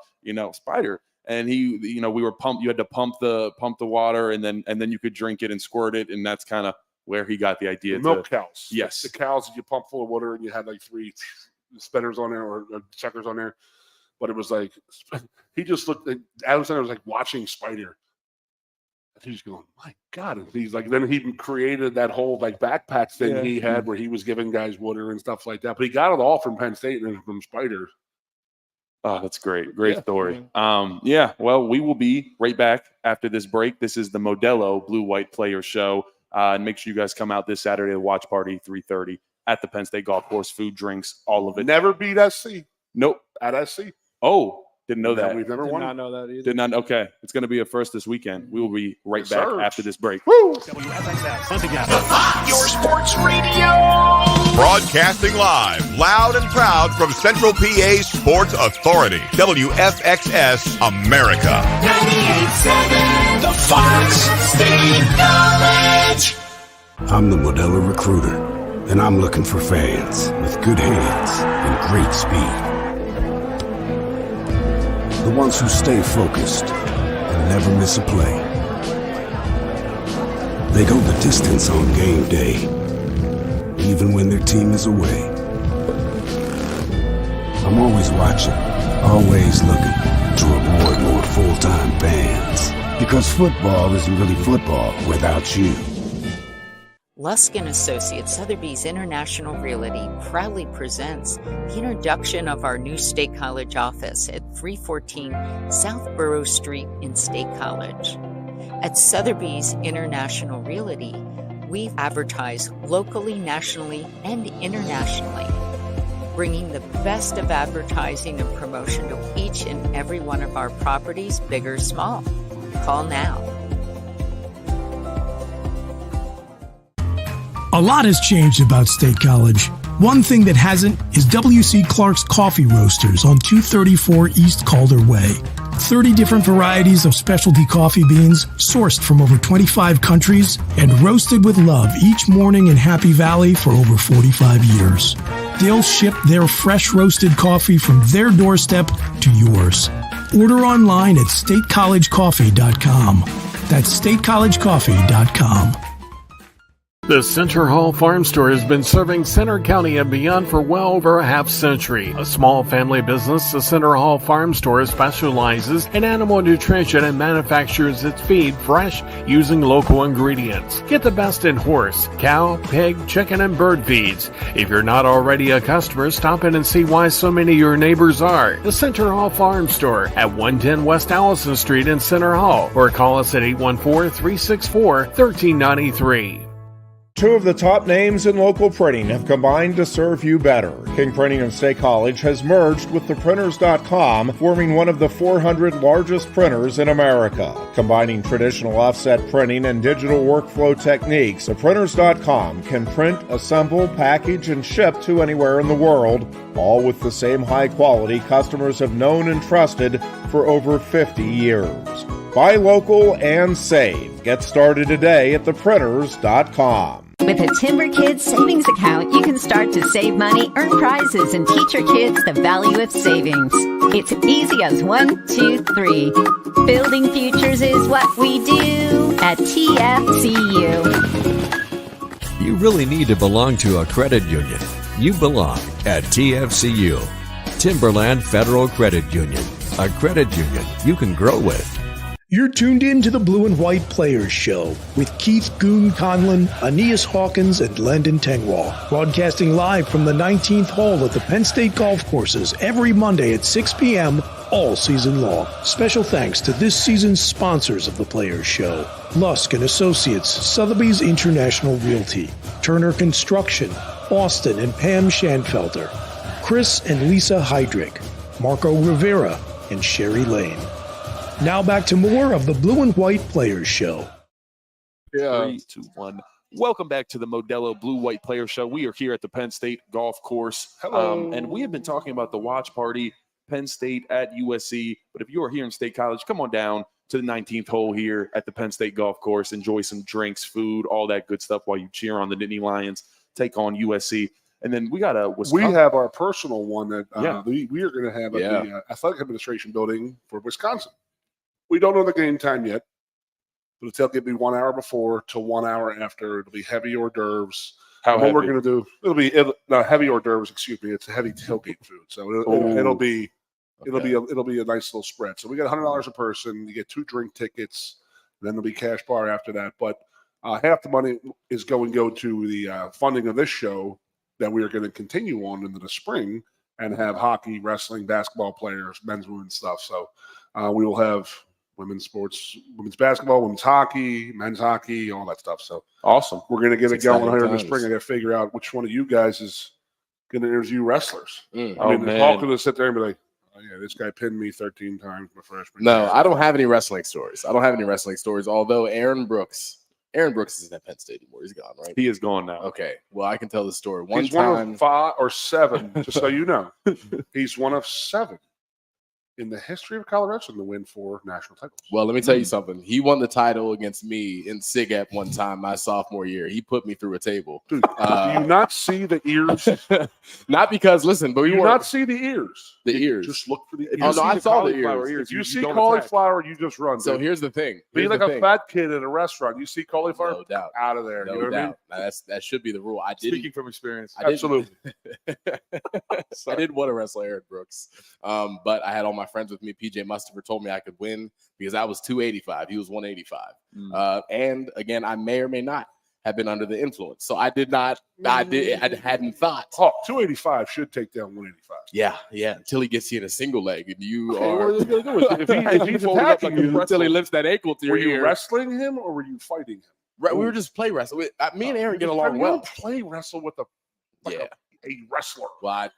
Spider. And we were pumped. You had to pump the water and then you could drink it and squirt it. And that's kind of where he got the idea. Milk cows. Yes. The cows that you pump full of water and you had like 3 spinners on there or checkers on there. But it was like, he just looked at Adam Sandler was like watching Spider. And he's going, my God. And he's like, then he created that whole like backpack thing he had where he was giving guys water and stuff like that. But he got it all from Penn State and from Spider. Oh, that's great. Great story. Well, we will be right back after this break. This is the Modelo Blue-White Player Show. And make sure you guys come out this Saturday to watch party 3:30 at the Penn State Golf Course. Food, drinks, all of it. Never beat SC. Nope. At SC. Oh, didn't know that. We've never won. Did not know that either. Did not. Okay. It's going to be a first this weekend. We will be right back after this break. Woo! Your sports radio. Broadcasting live, loud and proud from Central PA's Sports Authority, WFXS America. 98.7 The Fox State College. I'm the Modelo recruiter, and I'm looking for fans with good hands and great speed. The ones who stay focused and never miss a play. They go the distance on game day, even when their team is away. I'm always watching, always looking to reward more full-time fans. Because football isn't really football without you. Lusk & Associates Sotheby's International Realty proudly presents the introduction of our new State College office at 314 South Borough Street in State College. At Sotheby's International Realty, we advertise locally, nationally, and internationally, bringing the best of advertising and promotion to each and every one of our properties, big or small. Call now. A lot has changed about State College. One thing that hasn't is W.C. Clark's Coffee Roasters on 234 East Calder Way. 30 different varieties of specialty coffee beans sourced from over 25 countries and roasted with love each morning in Happy Valley for over 45 years. They'll ship their fresh roasted coffee from their doorstep to yours. Order online at statecollegecoffee.com. That's statecollegecoffee.com. The Center Hall Farm Store has been serving Center County and beyond for well over a half century. A small family business, the Center Hall Farm Store specializes in animal nutrition and manufactures its feed fresh using local ingredients. Get the best in horse, cow, pig, chicken, and bird feeds. If you're not already a customer, stop in and see why so many of your neighbors are. The Center Hall Farm Store at 110 West Allison Street in Center Hall, or call us at 814-364-1393. 2 of the top names in local printing have combined to serve you better. King Printing of State College has merged with theprinters.com, forming one of the 400 largest printers in America. Combining traditional offset printing and digital workflow techniques, theprinters.com can print, assemble, package, and ship to anywhere in the world, all with the same high quality customers have known and trusted for over 50 years. Buy local and save. Get started today at theprinters.com. With a Timber Kids savings account, you can start to save money, earn prizes, and teach your kids the value of savings. It's easy as 1, 2, 3. Building futures is what we do at TFCU. You really need to belong to a credit union. You belong at TFCU, Timberland Federal Credit Union, a credit union you can grow with. You're tuned in to the Blue and White Players Show with Keith Goon Conlon, Aeneas Hawkins, and Landon Tengwall. Broadcasting live from the 19th hole at the Penn State Golf Courses every Monday at 6 p.m. all season long. Special thanks to this season's sponsors of the Players Show: Lusk & Associates, Sotheby's International Realty, Turner Construction, Austin and Pam Schanfelter, Chris and Lisa Heydrich, Marco Rivera, and Sherry Lane. Now back to more of the Blue and White Players Show. 3, 2, 1. Welcome back to the Modelo Blue White Players Show. We are here at the Penn State Golf Course. Hello. And we have been talking about the watch party, Penn State at USC. But if you are here in State College, come on down to the 19th hole here at the Penn State Golf Course. Enjoy some drinks, food, all that good stuff while you cheer on the Nittany Lions take on USC. And then we got a Wisconsin. We have our personal one that Yeah. we are going to have at the Athletic Administration building for Wisconsin. We don't know the game time yet, but the tailgate will be 1 hour before to 1 hour after. It'll be heavy hors d'oeuvres. How what we're heavy? going to do? No, heavy hors d'oeuvres. Excuse me. It's heavy tailgate food, so it'll be a nice little spread. So we got $100 a person. You get 2 drink tickets. Then there'll be cash bar after that. But half the money is going to go to the funding of this show that we are going to continue on into the spring and have hockey, wrestling, basketball players, men's, women's stuff. So we will have women's sports, women's basketball, women's hockey, men's hockey, all that stuff. So awesome. We're going to get it going here in the times. spring. I got to figure out which one of you guys is going to interview wrestlers. Mm. I mean, man. Paul could sit there and be like, oh, yeah, this guy pinned me 13 times my freshman No, year. I don't have any wrestling stories. Although Aaron Brooks isn't at Penn State anymore. He's gone, right? He is gone now. Okay. Well, I can tell the story. One He's time, one of 5 or 7, just so you know. He's one of 7 in the history of college wrestling to win 4 national titles. well, let me tell you something. He won the title against me in SIGEP one time my sophomore year. He put me through a table. Dude, do you not see the ears? Not because, listen, but Do we you were not see the ears? the ears. Just look for the ears. Oh, no, I saw the ears. cauliflower If you see don't cauliflower, you just run. So dude. here's the thing. Be Here's like the a thing. fat kid at a restaurant. You see cauliflower, No doubt. out of there. No you know what I mean? doubt. Now, that should be the rule. I Speaking didn't. from experience. I didn't- Absolutely. I didn't want to wrestle Aaron Brooks, but I had all my friends with me. PJ Mustafer told me I could win because I was 285. He was 185. And again, I may or may not have been under the influence. So I did not. I hadn't thought. Oh, 285 should take down 185. Yeah. Until he gets you in a single leg, and you Okay, are. what are you gonna do? If he's folded up attacking like a you, pretzel, he lifts that ankle to Were your you ear. wrestling him or were you fighting him? Right, we were just play wrestling. Me and Aaron get along You well. don't play wrestle with a wrestler. Well,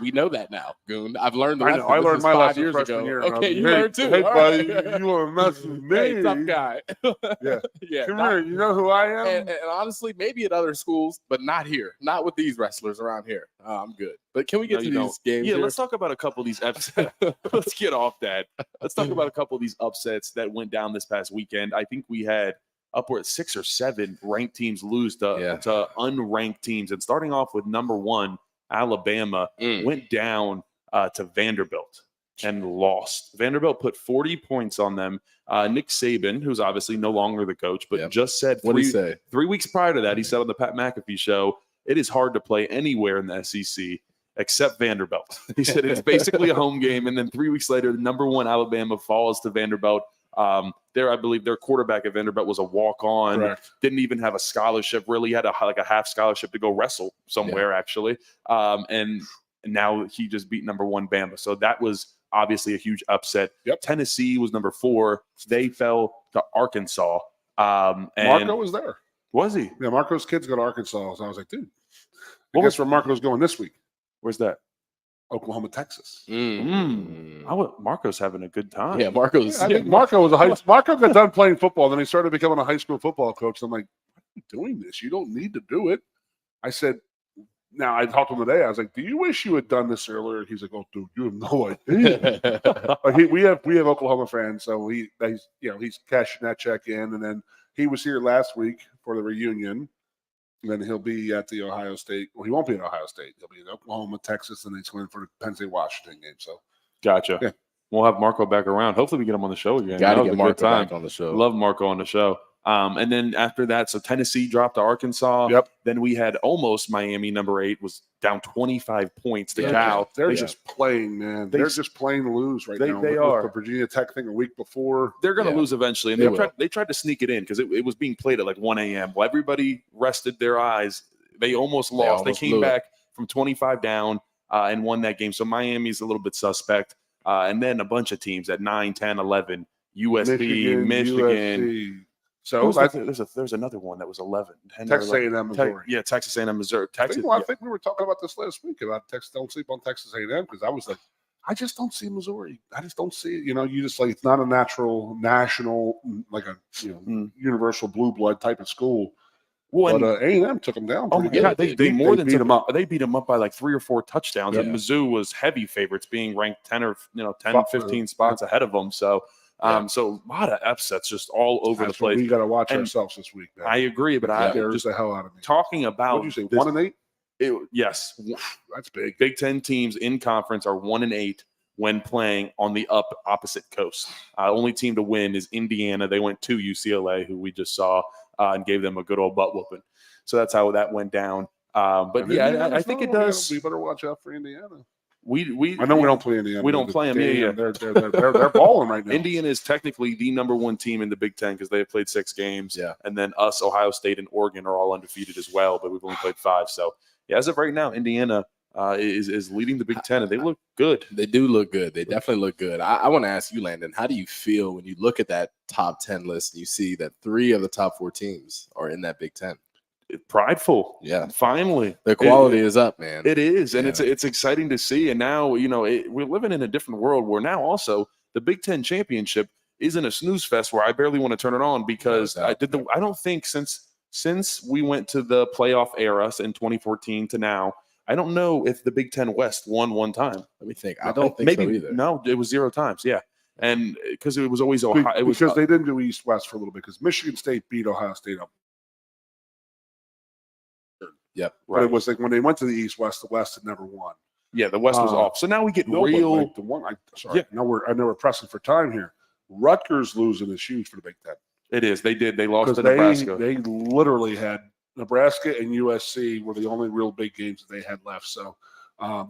we know that now, Goon. I've learned the I lesson. know. I This learned is my 5 lesson years freshman ago. year. Okay, you Hey, learned too. Hey, All buddy, right. you want to mess with me? Hey, tough guy. Yeah. Yeah. Come here. You know who I am? And honestly, maybe at other schools, but not here. Not with these wrestlers around here. I'm good. But can we get to these games? Yeah, here? let's talk about a couple of these upsets. Let's get off that. Let's talk about a couple of these upsets that went down this past weekend. I think we had upward 6 or 7 ranked teams lose to unranked teams. And starting off with number 1, Alabama went down to Vanderbilt and lost. Vanderbilt put 40 points on them. Nick Saban, who's obviously no longer the coach, but just said What did he say? 3 weeks prior to that, he said on the Pat McAfee show, it is hard to play anywhere in the SEC except Vanderbilt. He said it's basically a home game. And then 3 weeks later, the number 1 Alabama falls to Vanderbilt. I believe their quarterback at Vanderbilt was a walk-on. Correct. Didn't even have a scholarship. Really had a half scholarship to go wrestle somewhere actually. And now he just beat number 1 Bama. So that was obviously a huge upset. Tennessee was number 4. They fell to Arkansas. And Marco was there. Was he? Yeah, Marco's kids go to Arkansas. So I was like, dude, guess where Marco's going this week? Where's that? Oklahoma, Texas. Marco's having a good time. Yeah, Marco's. I think Marco was Marco got done playing football, then he started becoming a high school football coach. I'm like, why are you doing this? You don't need to do it. I said, now I talked to him today. I was like, do you wish you had done this earlier? He's like, oh, dude, you have no idea. But we have Oklahoma fans, so he's cashing that check in, and then he was here last week for the reunion. And then he'll be at the Ohio State. Well, he won't be at Ohio State. He'll be in Oklahoma, Texas, and then he's going for the Penn State Washington game. So, gotcha. Yeah. We'll have Marco back around. Hopefully, we get him on the show again. Got That to was get a good Marco time. back on the show. Love Marco on the show. And then after that, so Tennessee dropped to Arkansas. Yep. Then we had almost Miami, number 8, was down 25 points to Yeah. Cal. They're just playing, man. They're just playing to lose right now. They with are. the Virginia Tech thing a week before. They're going to Yeah. lose eventually. And they tried to sneak it in because it was being played at like 1 a.m. Well, everybody rested their eyes. They almost lost. They came back from 25 down and won that game. So Miami's a little bit suspect. And then a bunch of teams at 9, 10, 11, USC, Michigan. USC. So there's another one that was 11. 10 Texas A&M, Missouri. Texas A&M, Missouri. I think we were talking about this last week about Texas. Don't sleep on Texas A&M because I was like, I just don't see Missouri. I just don't see it. You just like it's not a national, like a universal blue blood type of school. Well, but A&M took them down. Oh my God, they beat them up. They beat them up by like 3 or 4 touchdowns. And Mizzou was heavy favorites, being ranked 10, 15 spots ahead of them. So. So a lot of upsets just all over the place. We got to watch ourselves this week, man. I agree, but I scares the hell out of me. Talking about what did you say, 1-8? Yes, that's big. Big Ten teams in conference are 1-8 when playing on the opposite coast. Only team to win is Indiana. They went to UCLA, who we just saw, and gave them a good old butt whooping. So that's how that went down. But yeah, I think it does. We better watch out for Indiana. I know we don't play Indiana. We don't play them. Yeah. They're balling right now. Indiana is technically the number 1 team in the Big Ten because they have played 6 games. Yeah. And then us, Ohio State, and Oregon are all undefeated as well, but we've only played 5. So yeah, as of right now, Indiana is leading the Big Ten, and they look good. They do look good. They definitely look good. I want to ask you, Landon, how do you feel when you look at that top 10 list and you see that 3 of the top 4 teams are in that Big Ten? Prideful. Yeah. Finally. The quality is up, man. It is. And it's exciting to see. And now, we're living in a different world where now also the Big Ten championship isn't a snooze fest where I barely want to turn it on because I don't think since we went to the playoff era in 2014 to now, I don't know if the Big Ten West won one time. Let me think. I don't think so either. No, it was 0 times. Yeah. And because it was always Ohio. Because they didn't do East West for a little bit because Michigan State beat Ohio State up. Yep. Right. But it was like when they went to the East West, the West had never won. Yeah, the West was off. So now we get real. real. The one. I know we're pressing for time here. Rutgers losing is huge for the Big Ten. It is. They did. They lost to Nebraska. They literally had Nebraska and USC were the only real big games that they had left. So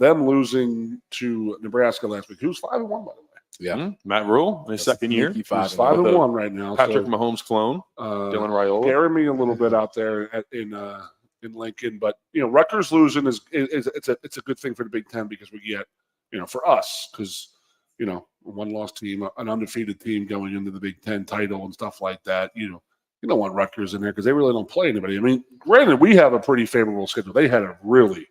them losing to Nebraska last week, who's 5-1 by the way. Yeah, Matt Rule in his second year. He's 5-1 right now. Patrick Mahomes clone, Dylan Raiola. Scaring me a little bit out there in Lincoln, but Rutgers losing is it's a good thing for the Big Ten because we get for us because a one-loss team, an undefeated team going into the Big Ten title and stuff like that. You don't want Rutgers in there because they really don't play anybody. I mean, granted, we have a pretty favorable schedule. They had a really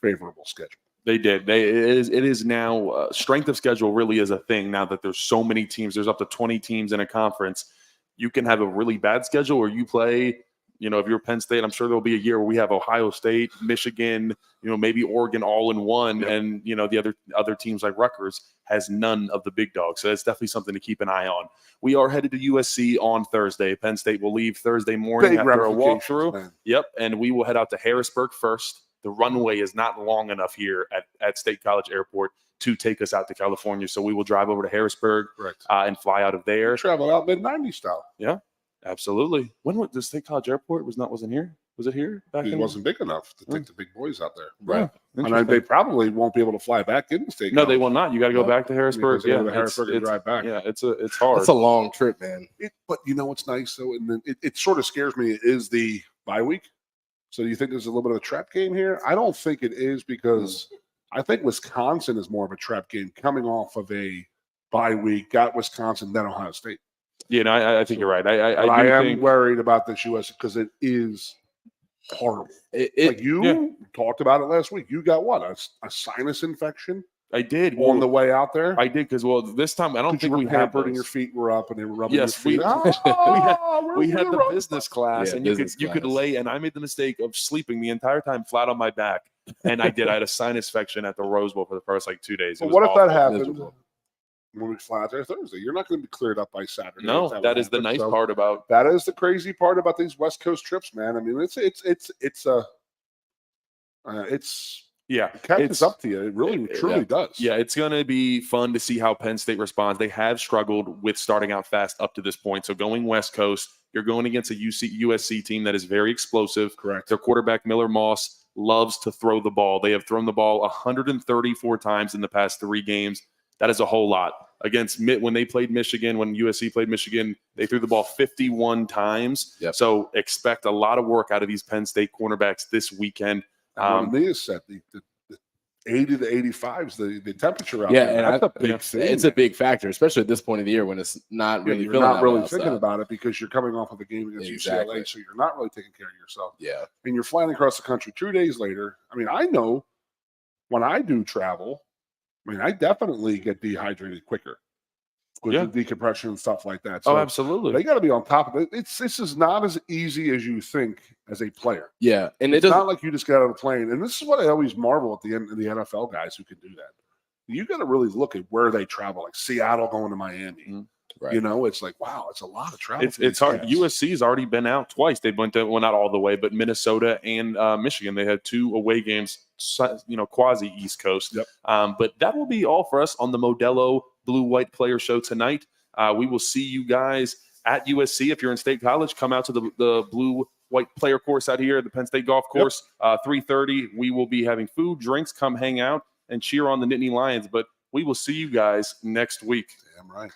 favorable schedule. They did. It is now strength of schedule really is a thing now that there's so many teams. There's up to 20 teams in a conference. You can have a really bad schedule or you play, if you're Penn State, I'm sure there'll be a year where we have Ohio State, Michigan, maybe Oregon all in one. Yep. And, the other teams like Rutgers has none of the big dogs. So that's definitely something to keep an eye on. We are headed to USC on Thursday. Penn State will leave Thursday morning after a walkthrough. Man. Yep. And we will head out to Harrisburg first. The runway is not long enough here at State College Airport to take us out to California. So we will drive over to Harrisburg and fly out of there. We travel out mid-90s style. Yeah, absolutely. When was the State College Airport wasn't here? Was it here back It wasn't big enough to take the big boys out there. Right. And they probably won't be able to fly back into State College. No, they will not. You got to go back to Harrisburg. Yeah, Harrisburg and drive back. Yeah, it's hard. It's a long trip, man. But what's nice, though, and then it sort of scares me, is the bye week. So do you think there's a little bit of a trap game here? I don't think it is because I think Wisconsin is more of a trap game coming off of a bye week, got Wisconsin, then Ohio State. Yeah, no, I think you're right. I am worried about this U.S. because it is horrible. You talked about it last week. You got what? A sinus infection? I did. On the way out there? I did because, this time I don't think we had and your feet were up and they were rubbing your feet. We had the business class and you could lay, and I made the mistake of sleeping the entire time flat on my back. And I did. I had a sinus infection at the Rose Bowl for the first 2 days. But what if that happened? when we fly out there Thursday. You're not going to be cleared up by Saturday. No, If that is the happens. nice So part about. that is the crazy part about these West Coast trips, man. I mean, it's Yeah, it catches it's up to you. It really, truly does. Yeah, it's going to be fun to see how Penn State responds. They have struggled with starting out fast up to this point. So going West Coast, you're going against a USC team that is very explosive. Correct. Their quarterback, Miller Moss, loves to throw the ball. They have thrown the ball 134 times in the past 3 games. That is a whole lot. Against when they played Michigan, when USC played Michigan, they threw the ball 51 times. Yep. So expect a lot of work out of these Penn State cornerbacks this weekend. Aeneas said the 80 to 85 is the temperature out Yeah, there. and That's a big thing. It's a big factor, especially at this point of the year when it's not really you're feeling not that really well thinking outside. about it because you're coming off of a game against Exactly. UCLA, so you're not really taking care of yourself. Yeah. And you're flying across the country 2 days later. I mean, I know when I do travel, I definitely get dehydrated quicker with the decompression and stuff like that. So absolutely. They got to be on top of it. This is not as easy as you think as a player. Yeah, and it's not like you just get on a plane. And this is what I always marvel at the end of the NFL guys who can do that. You got to really look at where they travel, like Seattle going to Miami. Right. You know, it's like, wow, it's a lot of travel. It's hard. USC's already been out twice. They went to, well, not all the way, but Minnesota and Michigan. They had 2 away games, quasi East Coast. Yep. But that will be all for us on the Modelo Blue White Player Show tonight. We will see you guys at USC. If you're in State College, come out to the Blue White Player Course out here at the Penn State Golf Course. 3:30. We will be having food, drinks. Come hang out and cheer on the Nittany Lions. But we will see you guys next week. Damn right.